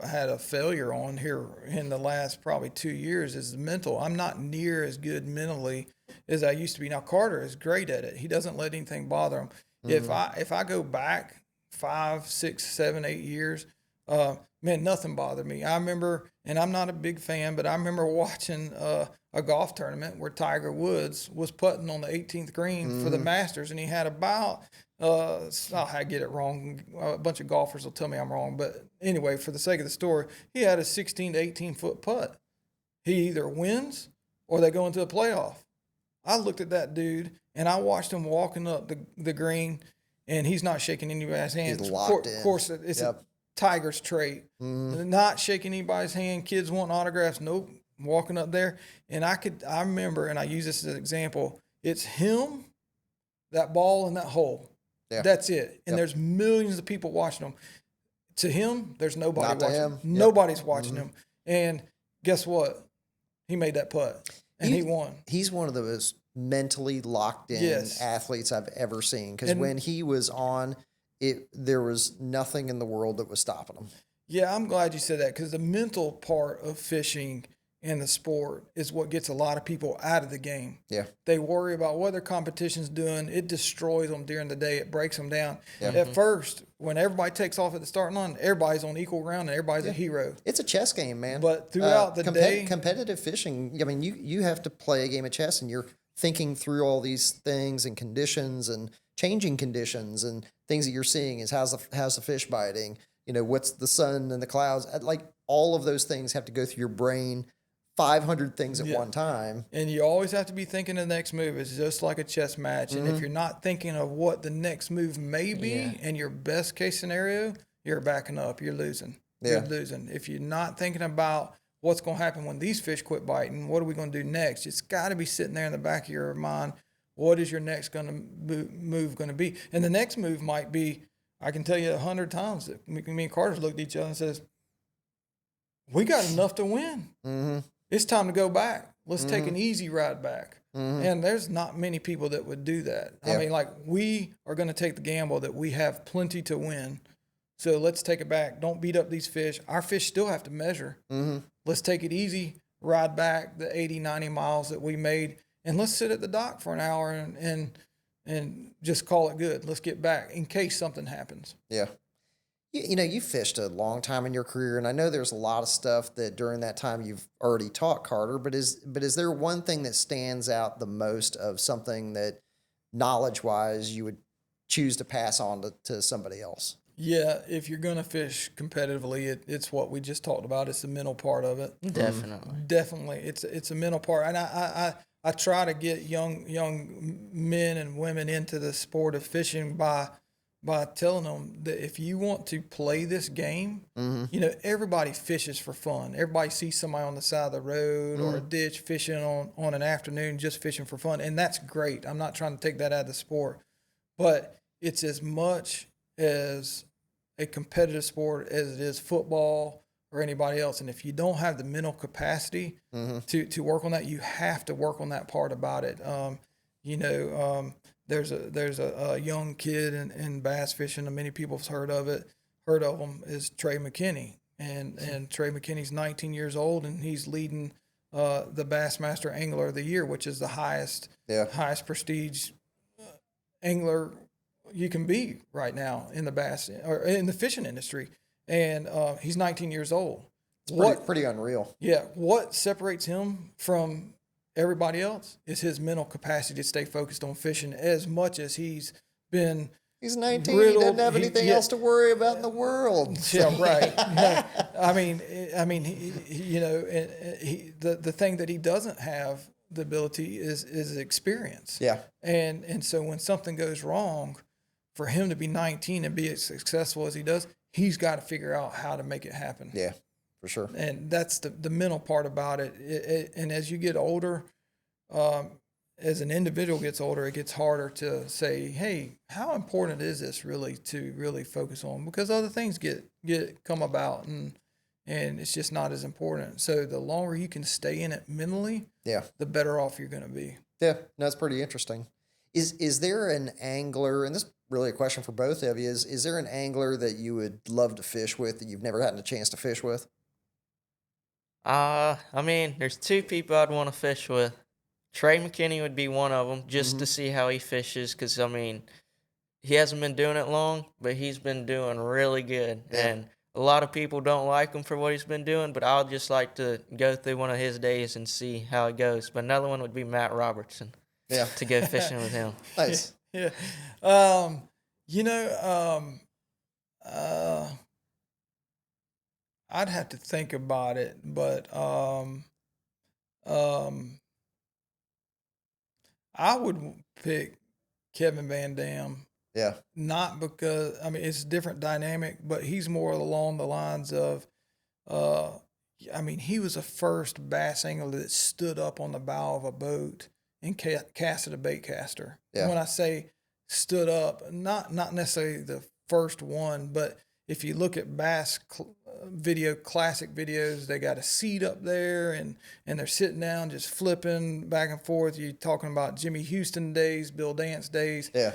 had a failure on here in the last probably 2 years is mental. I'm not near as good mentally as I used to be. Now, Carter is great at it. He doesn't let anything bother him. If I go back 5, 6, 7, 8 years, man, nothing bothered me. I remember, and I'm not a big fan, but I remember watching a golf tournament where Tiger Woods was putting on the 18th green for the Masters, and he had about, I get it wrong. A bunch of golfers will tell me I'm wrong, but anyway, for the sake of the story, he had a 16 to 18 foot putt. He either wins or they go into a playoff. I looked at that dude and I watched him walking up the green, and he's not shaking anybody's hand. He's locked in. Of course, it's a Tiger's trait. Not shaking anybody's hand. Kids wanting autographs. Nope. Walking up there, and I remember, and I use this as an example. It's him, that ball, and that hole. Yeah. That's it. And there's millions of people watching him. To him, there's nobody watching him. Nobody's watching him. And guess what? He made that putt. and he won. He's one of the most mentally locked in athletes I've ever seen. Because when he was on, there was nothing in the world that was stopping him. Yeah, I'm glad you said that, because the mental part of fishing and the sport is what gets a lot of people out of the game. Yeah. They worry about what their competition's doing. It destroys them during the day. It breaks them down. Yeah. At first, when everybody takes off at the starting line, everybody's on equal ground and everybody's a hero. It's a chess game, man. But throughout the day, competitive fishing, I mean, you have to play a game of chess, and you're thinking through all these things and conditions and changing conditions and things that you're seeing is how's the fish biting, what's the sun and the clouds, like all of those things have to go through your brain 500 things at one time. And you always have to be thinking the next move. It's just like a chess match. And if you're not thinking of what the next move may be in your best case scenario, you're backing up. You're losing. You're losing. If you're not thinking about what's going to happen when these fish quit biting, what are we going to do next? It's got to be sitting there in the back of your mind. What is your next move going to be? And the next move might be, I can tell you 100 times that me and Carter's looked at each other and says, we got enough to win. Mm-hmm. It's time to go back. Let's take an easy ride back. Mm-hmm. And there's not many people that would do that. I mean, like, we are going to take the gamble that we have plenty to win. So let's take it back. Don't beat up these fish. Our fish still have to measure. Mm-hmm. Let's take it easy, ride back the 80, 90 miles that we made, and let's sit at the dock for an hour and just call it good. Let's get back in case something happens. Yeah. You fished a long time in your career, and I know there's a lot of stuff that during that time you've already taught, Carter, but is there one thing that stands out the most of something that knowledge-wise you would choose to pass on to somebody else? Yeah, if you're going to fish competitively, it's what we just talked about. It's the mental part of it. Definitely. It's a mental part. And I try to get young men and women into the sport of fishing by telling them that if you want to play this game, everybody fishes for fun. Everybody sees somebody on the side of the road or a ditch fishing on an afternoon, just fishing for fun. And that's great. I'm not trying to take that out of the sport. But it's as much as a competitive sport as it is football or anybody else. And if you don't have the mental capacity to work on that, you have to work on that part about it. There's a young kid in bass fishing, and many people have heard of him, is Trey McKinney. And Trey McKinney's 19 years old, and he's leading the Bassmaster Angler of the Year, which is the highest prestige angler you can be right now in the bass or in the fishing industry. And he's 19 years old. Pretty unreal. Yeah. What separates him from everybody else is his mental capacity to stay focused on fishing as much as he's 19. He doesn't have anything else to worry about in the world. Yeah, right. Yeah. I mean, the thing that he doesn't have the ability is experience. Yeah. And so when something goes wrong, for him to be 19 and be as successful as he does, he's got to figure out how to make it happen. Yeah, for sure. And that's the mental part about it. And as you get older, as an individual gets older, it gets harder to say, hey, how important is this really to really focus on? Because other things come about and it's just not as important. So the longer you can stay in it mentally, the better off you're going to be. Yeah, that's pretty interesting. Is there an angler, and this is really a question for both of you, is there an angler that you would love to fish with that you've never gotten a chance to fish with? There's two people I'd want to fish with. Trey McKinney would be one of them, just to see how he fishes, because, he hasn't been doing it long, but he's been doing really good. Yeah. And a lot of people don't like him for what he's been doing, but I'd just like to go through one of his days and see how it goes. But another one would be Matt Robertson. Yeah. To go fishing with him. Nice. Yeah. I'd have to think about it, but I would pick Kevin Van Dam. Yeah. Not because it's a different dynamic, but he's more along the lines of he was the first bass angler that stood up on the bow of a boat and casted a bait caster. Yeah. When I say stood up, not necessarily the first one, but if you look at bass classic videos. They got a seat up there and they're sitting down just flipping back and forth. You're talking about Jimmy Houston days, Bill Dance days. Yeah.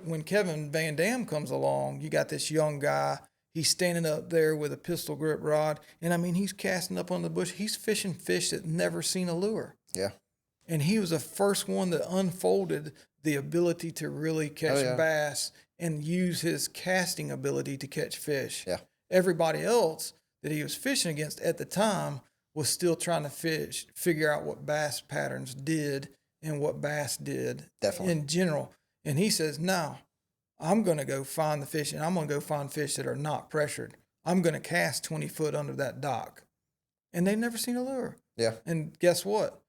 When Kevin Van Dam comes along, you got this young guy. He's standing up there with a pistol grip rod. And I mean, he's casting up on the bush. He's fishing fish that never seen a lure. Yeah. And he was the first one that unfolded the ability to really catch bass and use his casting ability to catch fish. Yeah. Everybody else that he was fishing against at the time was still trying to figure out what bass patterns did and what bass did in general. And he says, no, I'm going to go find the fish, and I'm going to go find fish that are not pressured. I'm going to cast 20 foot under that dock. And they've never seen a lure. Yeah. And guess what?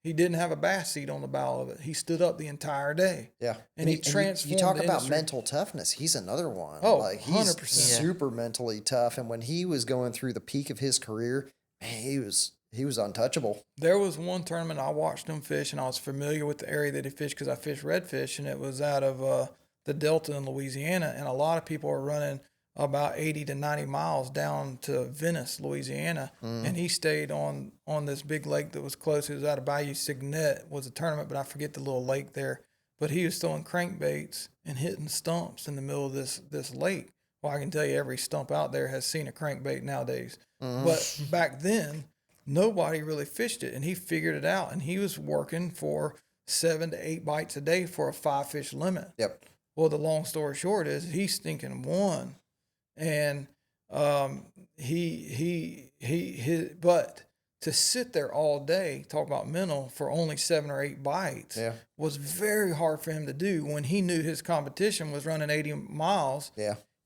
He didn't have a bass seat on the bow of it. He stood up the entire day. Yeah. And he transformed. You talk the about industry. Mental toughness. He's another one. Oh, like, he's 100%. super mentally tough. And when he was going through the peak of his career, man, he was untouchable. There was one tournament I watched him fish, and I was familiar with the area that he fished because I fished redfish, and it was out of the Delta in Louisiana. And a lot of people are running about 80 to 90 miles down to Venice, Louisiana. And he stayed on this big lake that was close. It was out of Bayou Signet was a tournament, but I forget the little lake there. But he was throwing crankbaits and hitting stumps in the middle of this lake. Well, I can tell you every stump out there has seen a crankbait nowadays. But back then, nobody really fished it, and he figured it out. And he was working for 7 to 8 bites a day for a 5-fish limit. Yep. Well, the long story short is he's thinking one. And but to sit there all day, talk about mental, for only 7 or 8 bites was very hard for him to do when he knew his competition was running 80 miles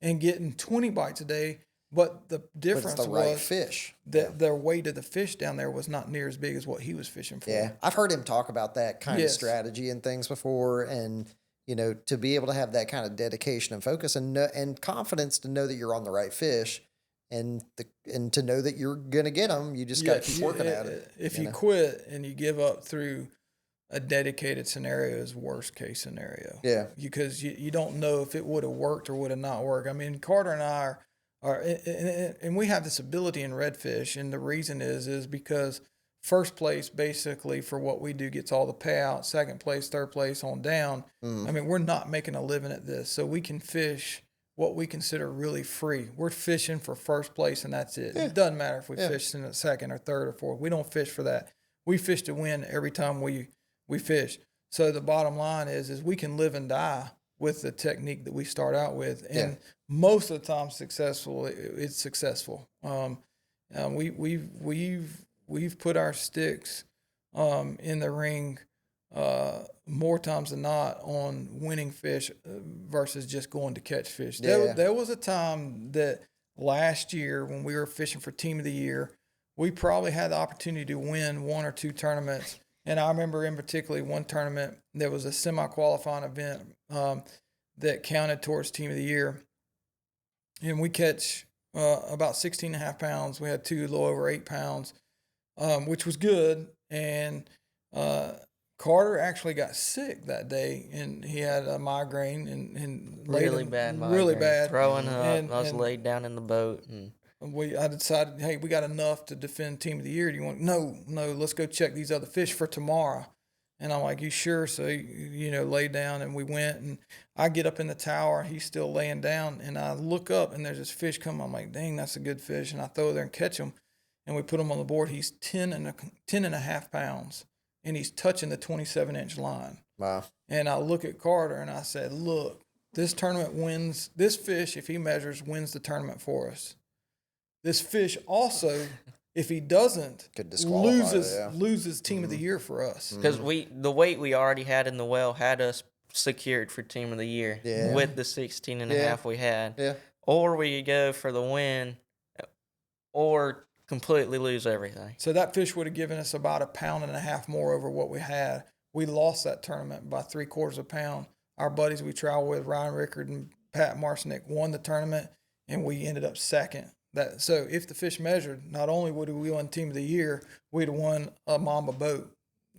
and getting 20 bites a day. But the difference was was fish. That their weight of the fish down there was not near as big as what he was fishing for. Yeah. I've heard him talk about that kind of strategy and things before. And to be able to have that kind of dedication and focus and confidence to know that you're on the right fish and to know that you're going to get them, you just got to keep working at it. If you quit and you give up through a dedicated scenario is worst case scenario. Yeah. Because you don't know if it would have worked or would have not worked. I mean, Carter and I and we have this ability in redfish, and the reason is because first place, basically, for what we do gets all the payouts. Second place, third place, on down. I mean, we're not making a living at this, so we can fish what we consider really free. We're fishing for first place, and that's it. It doesn't matter if we fish in the second or third or fourth. We don't fish for that. We fish to win every time we fish. So the bottom line is we can live and die with the technique that we start out with, and most of the time, it's successful. We've put our sticks in the ring more times than not on winning fish versus just going to catch fish. There was a time that last year when we were fishing for Team of the Year, we probably had the opportunity to win 1 or 2 tournaments. And I remember in particular one tournament, there was a semi-qualifying event that counted towards Team of the Year. And we catch about 16.5 pounds. We had 2 a little over 8 pounds. Which was good. And Carter actually got sick that day, and he had a migraine and really bad. Throwing up, I was laid down in the boat. And I decided, hey, we got enough to defend Team of the Year. Do you want? No, let's go check these other fish for tomorrow. And I'm like, you sure? So, lay down, and we went, and I get up in the tower, he's still laying down, and I look up, and there's this fish coming. I'm like, dang, that's a good fish. And I throw it there and catch him. And we put him on the board. He's 10.5 pounds, and he's touching the 27-inch line. Wow. And I look at Carter, and I said, look, this tournament wins. This fish, if he measures, wins the tournament for us. This fish also, if he doesn't, loses Team of the Year for us. Because the weight we already had in the well had us secured for Team of the Year with the 16.5 we had. Yeah. Or we go for the win, or completely lose everything. So that fish would have given us about 1.5 pounds more over what we had. We lost that tournament by 3/4 pound. Our buddies we traveled with, Ryan Rickard and Pat Marcinick, won the tournament, and we ended up second. So if the fish measured, not only would we win Team of the Year, we'd have won a Mamba boat.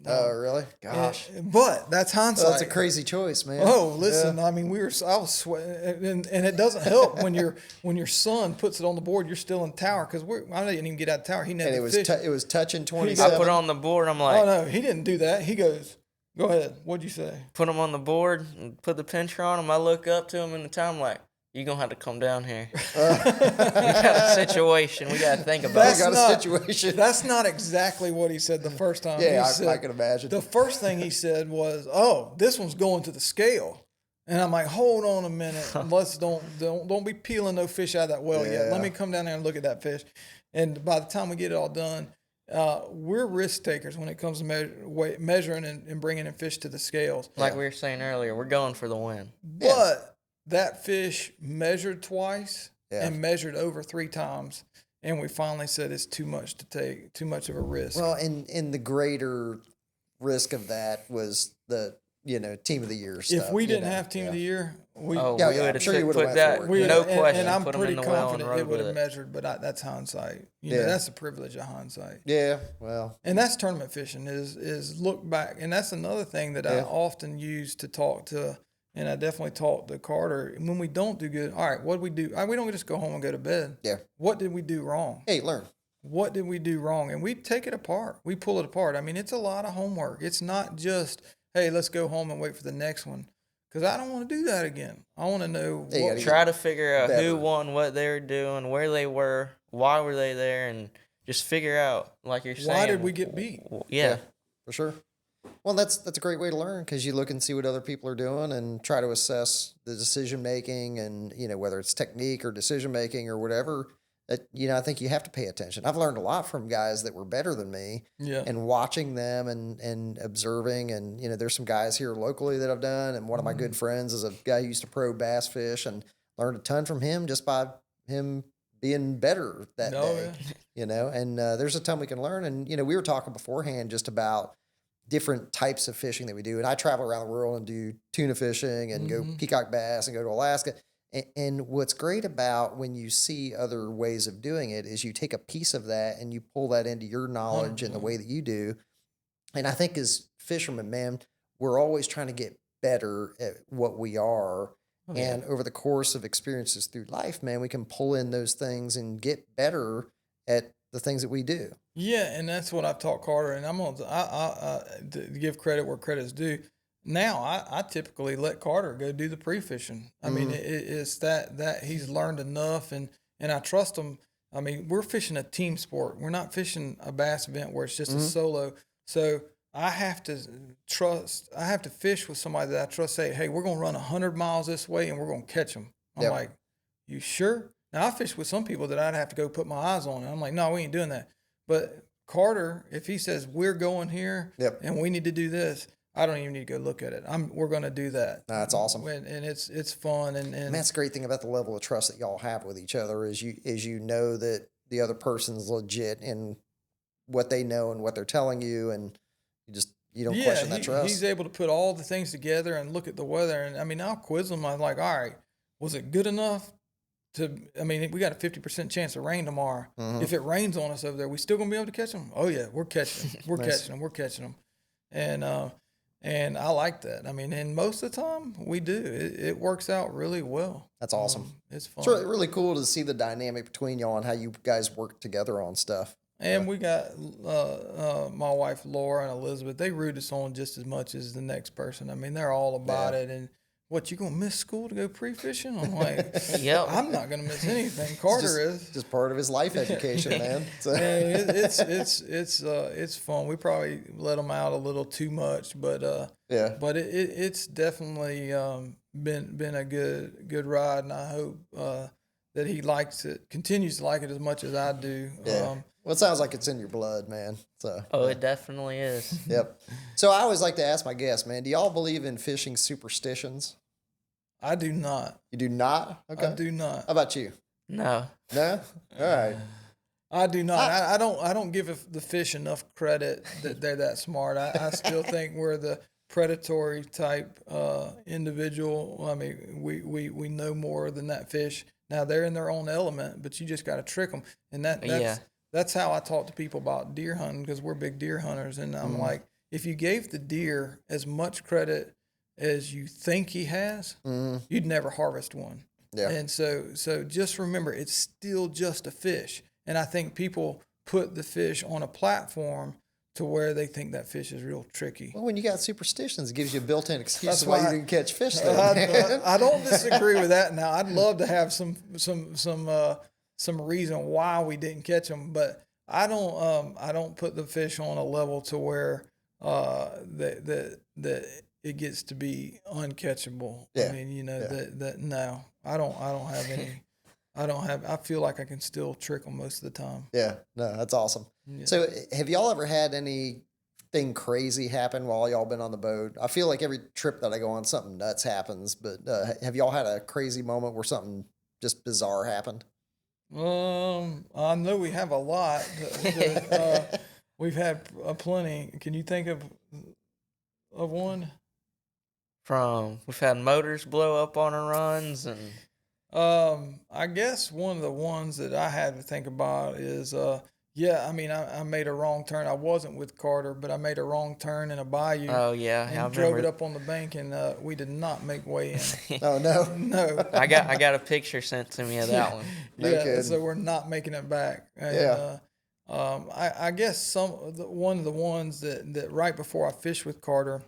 Oh, really? Gosh. But that's hindsight. That's a crazy choice, man. Oh, listen. I mean, I was sweating, and it doesn't help when your son puts it on the board. You're still in the tower because I didn't even get out of the tower. He never. And it was touching 27. I put it on the board. I'm like, oh no, he didn't do that. He goes, "Go ahead. What'd you say?" put him on the board and put the pincher on him. I look up to him in the tower. I'm like, you're going to have to come down here. We got a situation. We got to think about We got a situation. That's not exactly what he said the first time. Yeah, He I can imagine. The first thing he said was, "Oh, this one's going to the scale." And I'm like, "Hold on a minute. Let's don't be peeling no fish out of that well yet. Let me come down there and look at that fish." And by the time we get it all done, we're risk takers when it comes to measuring and bringing in fish to the scales. Like we were saying earlier, we're going for the win. But that fish measured twice and measured over 3 times. And we finally said it's too much to take, too much of a risk. Well, and the greater risk of that was the, team of the year stuff. If we didn't have team of the year, we would I'm have sure you would put have that, went for it. no question, and I'm put 'em pretty in the well and confident rode it would with have it. measured, but that's hindsight. You know, that's the privilege of hindsight. Yeah, well. And that's tournament fishing is look back. And that's another thing that I often use to talk to, and I definitely talk to Carter. When we don't do good, all right, what do we do? All right, we don't just go home and go to bed. Yeah. What did we do wrong? Hey, learn. What did we do wrong? And we take it apart. We pull it apart. I mean, it's a lot of homework. It's not just, hey, let's go home and wait for the next one. Because I don't want to do that again. I want to know. Try to figure out who won, what they were doing, where they were, why were they there, and just figure out, like you're saying. Why did we get beat? Yeah. For sure. Well, that's a great way to learn because you look and see what other people are doing and try to assess the decision making and, whether it's technique or decision making or whatever. That, I think you have to pay attention. I've learned a lot from guys that were better than me and watching them and observing. And, there's some guys here locally that I've done. And one of my good friends is a guy who used to pro bass fish and learned a ton from him just by him being better that day, and there's a ton we can learn. And, we were talking beforehand just about different types of fishing that we do. And I travel around the world and do tuna fishing and go peacock bass and go to Alaska. And what's great about when you see other ways of doing it is you take a piece of that and you pull that into your knowledge and the way that you do. And I think as fishermen, man, we're always trying to get better at what we are. And over the course of experiences through life, man, we can pull in those things and get better at the things that we do. Yeah, and that's what I've taught Carter. And I'm going to give credit where credit is due. Now, I typically let Carter go do the pre-fishing. I mean, it's that he's learned enough, and I trust him. I mean, we're fishing a team sport. We're not fishing a bass event where it's just a solo. So I have to fish with somebody that I trust, say, hey, we're going to run 100 miles this way, and we're going to catch them. I'm like, you sure? Now, I fish with some people that I'd have to go put my eyes on, and I'm like, no, we ain't doing that. But Carter, if he says, we're going here, and we need to do this, I don't even need to go look at it. We're going to do that. That's awesome. And it's fun. And that's the great thing about the level of trust that y'all have with each other is you know that the other person's legit in what they know and what they're telling you. And you don't question that trust. He's able to put all the things together and look at the weather. And I mean, I'll quiz him. I'm like, all right, was it good enough we got a 50% chance of rain tomorrow. If it rains on us over there, we still going to be able to catch them? Oh yeah, we're catching them. We're catching them. And I like that. I mean, and most of the time we do. It works out really well. That's awesome. It's fun. It's really cool to see the dynamic between y'all and how you guys work together on stuff. And we got my wife Laura and Elizabeth. They root us on just as much as the next person. I mean, they're all about it. And what, you gonna miss school to go pre-fishing? I'm like, I'm not gonna miss anything. Carter is just part of his life education, man. So. It's fun. We probably let them out a little too much, but it's definitely been a good ride, and I hope that he likes it, continues to like it as much as I do. Yeah. Well, it sounds like it's in your blood, man. So. It definitely is. Yep. So I always like to ask my guests, man, do y'all believe in fishing superstitions? I do not. You do not? Okay. I do not. How about you? No. No? All right. I do not. I don't give the fish enough credit that they're that smart. I still think we're the predatory type individual. I mean, we know more than that fish. Now they're in their own element, but you just got to trick them. And that's how I talk to people about deer hunting, because we're big deer hunters. And I'm like, if you gave the deer as much credit as you think he has, you'd never harvest one. Yeah. And so just remember, it's still just a fish. And I think people put the fish on a platform to where they think that fish is real tricky. Well, when you got superstitions, it gives you a built-in excuse That's why why you didn't catch fish there. I don't disagree with that. Now, I'd love to have some reason why we didn't catch them, but I don't put the fish on a level to where that it gets to be uncatchable. Yeah. I mean, that no, I don't have any. I feel like I can still trick them most of the time. Yeah, no, that's awesome. Yeah. So have y'all ever had anything crazy happen while y'all been on the boat? I feel like every trip that I go on, something nuts happens, but have y'all had a crazy moment where something just bizarre happened? I know we have a lot. We've had plenty. Can you think of one? We've had motors blow up on our runs, and I guess one of the ones that I had to think about is, I made a wrong turn. I wasn't with Carter, but I made a wrong turn in a bayou. oh yeah, And drove it up on the bank, and we did not make way in. Oh, no? No. I got a picture sent to me of that one. No Yeah, kidding. so we're not making it back. And, Yeah. I guess one of the ones that right before I fished with Carter,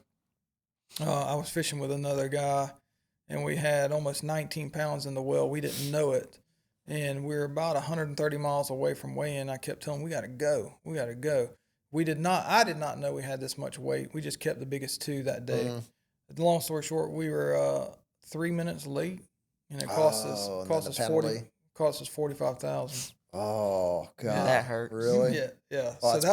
I was fishing with another guy, and we had almost 19 pounds in the well. We didn't know it, and we were about 130 miles away from weigh-in. I kept telling him, we got to go. I did not know we had this much weight. We just kept the biggest two that day. Long story short, we were 3 minutes late, and it cost us $45,000. Oh, God. Yeah, that hurts. Really? Yeah. Oh, So that's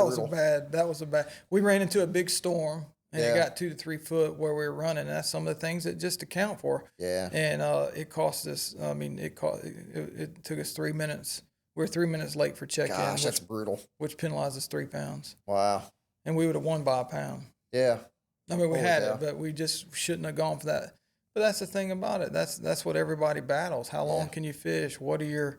that was a bad. We ran into a big storm, and Yeah. it got 2 to 3 foot where we were running. And that's some of the things that just account for. Yeah. And it cost us. I mean, it took us 3 minutes. We were 3 minutes late for check-in, Gosh, that's brutal. which penalized us 3 pounds, Wow. and we would have won by a pound. Yeah. I mean, we Holy had cow. it, but we just shouldn't have gone for that. But that's the thing about it. That's what everybody battles. How long can you fish? I mean,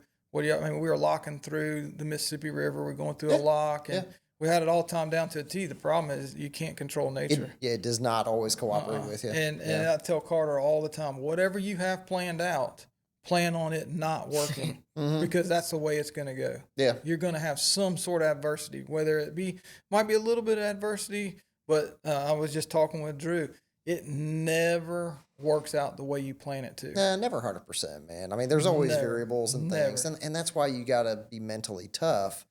we were locking through the Mississippi River. We're going through a lock, and we had it all timed down to a T. The problem is you can't control nature. It does not always cooperate with you. And I tell Carter all the time, whatever you have planned out, plan on it not working because that's the way it's going to go. Yeah. You're going to have some sort of adversity, whether it might be a little bit of adversity, but I was just talking with Drew. It never works out the way you plan it to. Nah, never 100%, man. I mean, there's always Never. variables and Never. things. And that's why you got to be mentally tough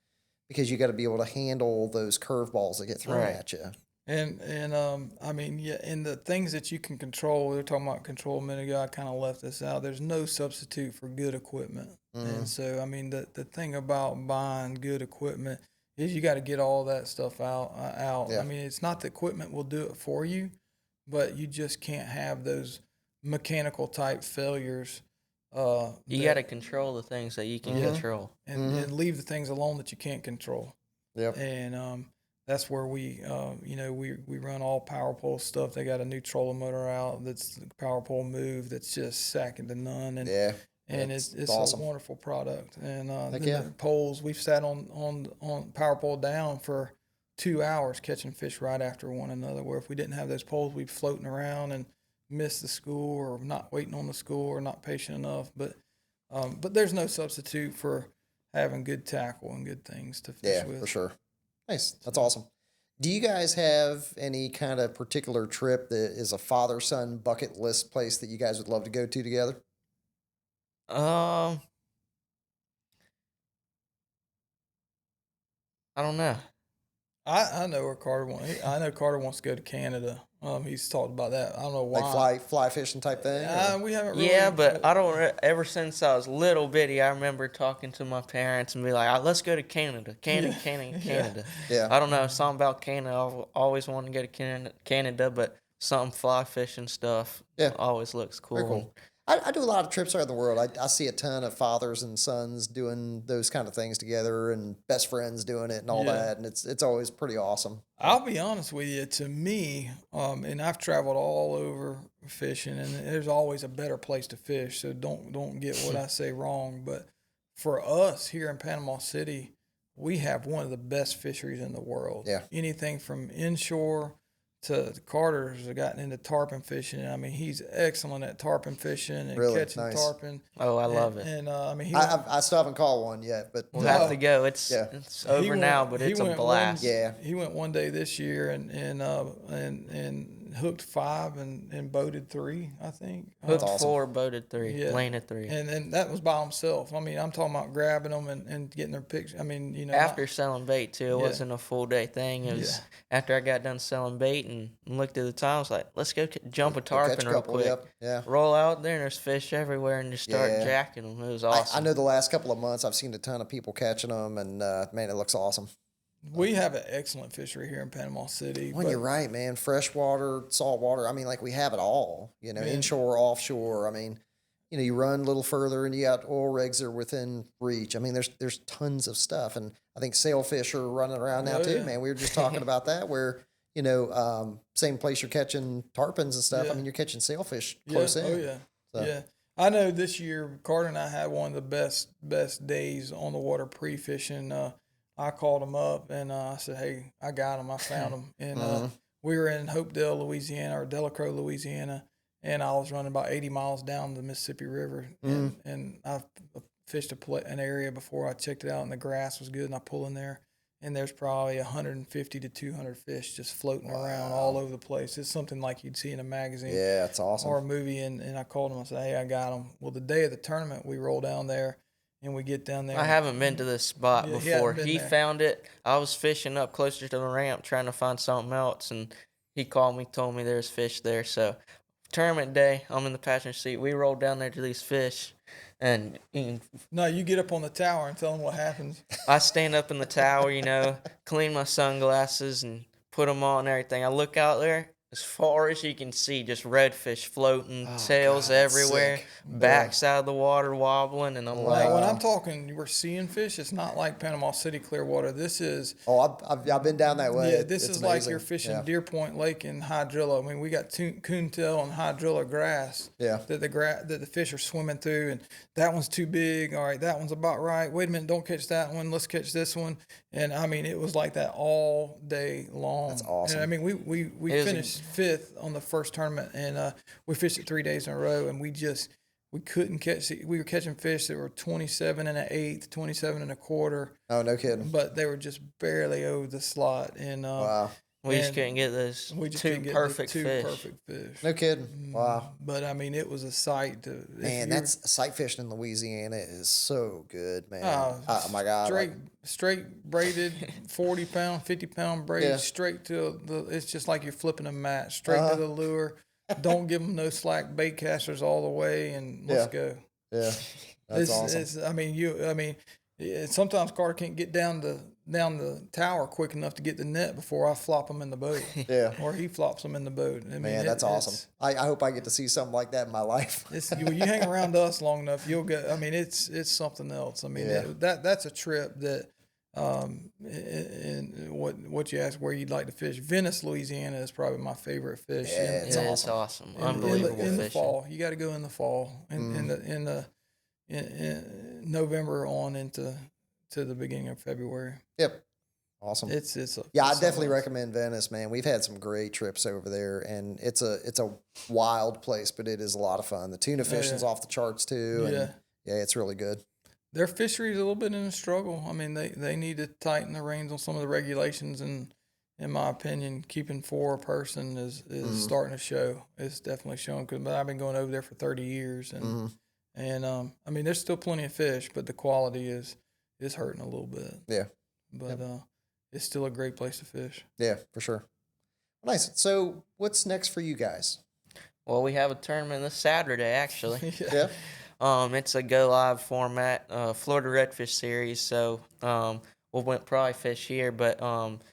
because you got to be able to handle those curveballs that get thrown Right. at you. And I mean, yeah, and the things that you can control, we were talking about control a minute ago, I kind of left this out. There's no substitute for good equipment. And so, I mean, the thing about buying good equipment is you got to get all that stuff out. Yeah. I mean, it's not the equipment will do it for you, but you just can't have those mechanical type failures. You got to control the things that you can control. And leave the things alone that you can't control. Yep. And that's where we run all power pole stuff. They got a new trolling motor out that's the power pole move that's just second to none. And it's awesome. a wonderful product. And Heck the yeah. poles, we've sat on power pole down for 2 hours catching fish right after one another, where if we didn't have those poles, we'd be floating around and miss the school or not waiting on the school or not patient enough. But there's no substitute for having good tackle and good things to fish with. Yeah, for sure. Nice. That's awesome. Do you guys have any kind of particular trip that is a father-son bucket list place that you guys would love to go to together? I don't know. I know where Carter wants. I know Carter wants to go to Canada. He's talked about that. I don't know why. Like fly fishing type thing? or- We haven't really. Yeah, but I don't. Ever since I was little bitty, I remember talking to my parents and be like, "Let's go to Canada, Canada." Yeah. I don't know, something about Canada. I've always wanted to go to Canada, but something fly fishing stuff always looks cool. Very cool. I do a lot of trips around the world. I see a ton of fathers and sons doing those kind of things together and best friends doing it and all that. And it's always pretty awesome. I'll be honest with you. To me, and I've traveled all over fishing, and there's always a better place to fish. So don't get what I say wrong. But for us here in Panama City, we have one of the best fisheries in the world. Yeah. Anything from inshore to Carter's gotten into tarpon fishing. I mean, he's excellent at tarpon fishing and Really? catching Nice. tarpon. Oh, I love it. And I mean, I still haven't caught one yet, but We'll have to go. It's Yeah. it's over now, but it's a blast. He went one day this year and hooked 5 and boated 3, I think. Hooked awesome. 4, boated 3, Yeah. landed 3. And that was by himself. I mean, I'm talking about grabbing them and getting their picture. I mean, you know. After selling bait too, it Yeah. wasn't a full day thing. It was after I got done selling bait and looked at the time. I was like, let's go jump a catch tarpon a real couple, quick. yep, yeah. Roll out there and there's fish everywhere and just start Yeah. jacking them. It was I awesome. know the last couple of months I've seen a ton of people catching them, and man, it looks awesome. We have an excellent fishery here in Panama City. Well, you're right, man. Freshwater, saltwater. I mean, like we have it all. You know, Yeah. inshore, offshore. I mean, you know, you run a little further and you got oil rigs that are within reach. I mean, there's tons of stuff, and I think sailfish are running around now Oh, too, yeah. man. We were just talking about that, where you know, same place you're catching tarpons and stuff. Yeah. I mean, you're catching sailfish close in. Oh yeah. So. Yeah. I know this year Carter and I had one of the best days on the water pre-fishing. I called him up and I said, "Hey, I got him. I found him." And we were in Hopedale, Louisiana, or Delacroix, Louisiana, and I was running about 80 miles down the Mississippi River, and I fished an area before I checked it out, and the grass was good, and I pull in there, and there's probably 150 to 200 fish just floating around all over the place. It's something like you'd see in a magazine. Yeah, it's awesome. Or a movie, and I called him. I said, "Hey, I got him." Well, the day of the tournament, we roll down there, and we get down there. I haven't been to this spot Yeah, he before. hadn't been He there. found it. I was fishing up closer to the ramp trying to find something else, and he called me, told me there's fish there. So tournament day, I'm in the passenger seat. We rolled down there to these fish, and No, you get up on the tower and tell them what happens. I stand up in the tower, you know, clean my sunglasses and put them on and everything. I look out there. As far as you can see, just redfish floating, tails God, that's everywhere, sick. backs out of the water wobbling, and I'm Now, like, when I'm talking, we're seeing fish. It's not like Panama City Clearwater. This is Oh, I've been down that way. yeah. This It's is like amazing. you're fishing Yeah. Deer Point Lake in hydrilla. I mean, we got coontail and hydrilla grass. Yeah. That the fish are swimming through, and that one's too big. All right, that one's about right. Wait a minute, don't catch that one. Let's catch this one. And I mean, it was like that all day long. That's awesome. And I mean, we It was finished 5th on the first tournament, and we fished it 3 days in a row, and we couldn't catch it. We were catching fish that were 27 and an eighth, 27 and a quarter, Oh, no kidding. but they were just barely over the slot. And Wow. we just and couldn't get those we just two couldn't get perfect the two fish. perfect fish. No kidding. Wow. But I mean, it was a sight to if Man, you're- that's sight fishing in Louisiana is so good, man. Oh, Oh my God. straight braided 40-pound, 50-pound braid Yeah. straight to the. It's just like you're flipping a mat straight to the lure. Don't give them no slack. Bait casters all the way, and let's go. Yeah. That's awesome. I mean, sometimes Carter can't get down the tower quick enough to get the net before I flop them in the boat. Yeah. Or he flops them in the boat. I mean, Man, that's awesome. I hope I get to see something like that in my life. You hang around us long enough, you'll get. I mean, it's something else. I mean, Yeah. that's a trip that. And what you asked where you'd like to fish, Venice, Louisiana is probably my favorite fish. Yeah, It's awesome. in Unbelievable the fishing. fall. You got to go in the fall, in November on into the beginning of February. Yep. Awesome. Yeah, I definitely something else. recommend Venice, man. We've had some great trips over there, and it's a wild place, but it is a lot of fun. The tuna fishing's off the charts too. And yeah, it's really good. Their fishery is a little bit in a struggle. I mean, they need to tighten the reins on some of the regulations, and in my opinion, keeping 4 a person is starting to show. It's definitely showing. But I've been going over there for 30 years, and I mean, there's still plenty of fish, but the quality is hurting a little bit. Yeah. But it's still a great place to fish. Yeah, for sure. Nice. So, what's next for you guys? Well, we have a tournament this Saturday, actually. Yeah. It's a go live format, Florida Redfish series. So we'll probably fish here, but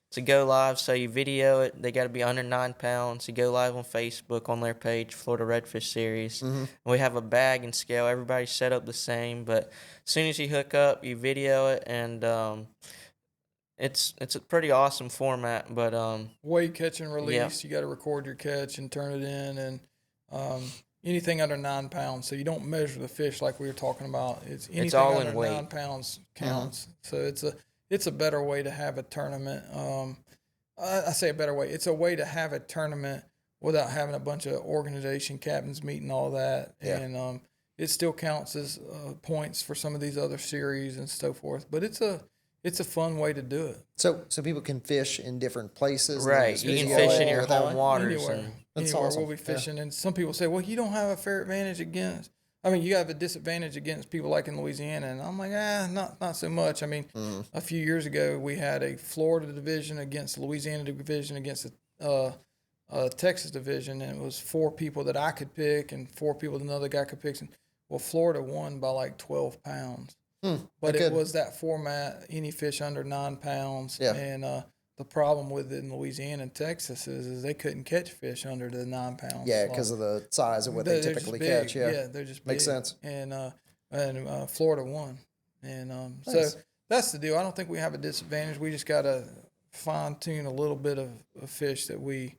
it's a go live. So you video it. They got to be under 9 pounds. You go live on Facebook on their page, Florida Redfish series. We have a bag and scale. Everybody's set up the same, but as soon as you hook up, you video it, and it's a pretty awesome format. But Weight, catch, and release. Yeah. You got to record your catch and turn it in, and anything under 9 pounds. So you don't measure the fish like we were talking about. It's anything all in under weight. 9 pounds counts. So it's a better way to have a tournament. I say a better way. It's a way to have a tournament without having a bunch of organization captains meeting all that. Yeah. And it still counts as points for some of these other series and so forth. But it's a fun way to do it. So people can fish in different places. and Right. just You can video fish in it your that home way? waters. Anywhere. And That's Anywhere awesome. we'll be fishing. And some people say, well, you don't have a fair advantage against. I mean, you have a disadvantage against people like in Louisiana. And I'm like, not so much. I mean, a few years ago, we had a Florida division against the Louisiana division against the Texas division. And it was 4 people that I could pick and 4 people that another guy could pick. And, well, Florida won by like 12 pounds. But it was that format, any fish under 9 pounds. Yeah. And the problem with it in Louisiana and Texas is they couldn't catch fish under the 9 pounds. Yeah, because of the size of what they They're typically just big. catch. Yeah. They're just Makes big. sense. And Florida won. And Nice. so that's the deal. I don't think we have a disadvantage. We just got to fine tune a little bit of fish that we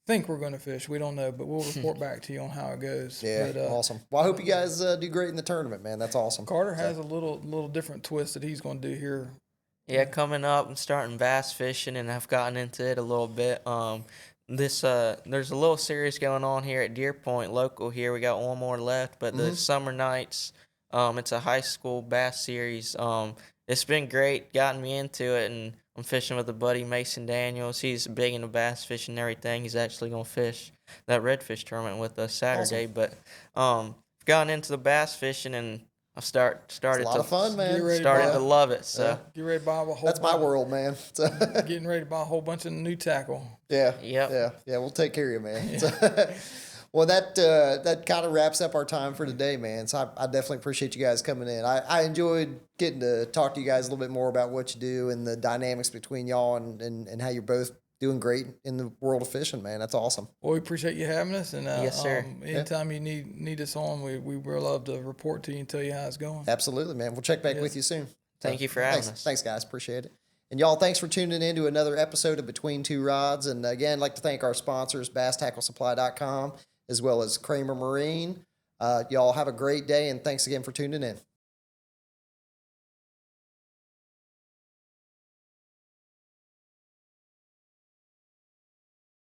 think we're going to fish. We don't know, but we'll report back to you on how it goes. Yeah, But, awesome. Well, I hope you guys do great in the tournament, man. That's awesome. Carter has a little different twist that he's going to do here. yeah, coming up and starting bass fishing, and I've gotten into it a little bit. There's a little series going on here at Deer Point, local here. We got one more left, but the summer nights, it's a high school bass series. It's been great, gotten me into it, and I'm fishing with a buddy, Mason Daniels. He's big into bass fishing and everything. He's actually gonna fish that redfish tournament with us Saturday. Awesome. But gotten into the bass fishing, and I started It's a lot of fun, man. to love it. So Get ready to buy a whole That's my world, man. So, getting ready to buy a whole bunch of new tackle. yeah. Yep. Yeah. We'll take care of you, man. So, well, that kind of wraps up our time for today, man. So I definitely appreciate you guys coming in. I enjoyed getting to talk to you guys a little bit more about what you do and the dynamics between y'all and how you're both doing great in the world of fishing, man. That's awesome. Well, we appreciate you having us, and Yes, sir. Anytime you need us on, we would love to report to you and tell you how it's going. Absolutely, man. We'll check back with you soon. Thank you for having us. Thanks, guys. Appreciate it. And y'all, thanks for tuning in to another episode of Between Two Rods. And again, I'd like to thank our sponsors, BassTackleSupply.com, as well as Kramer Marine. Y'all have a great day, and thanks again for tuning in.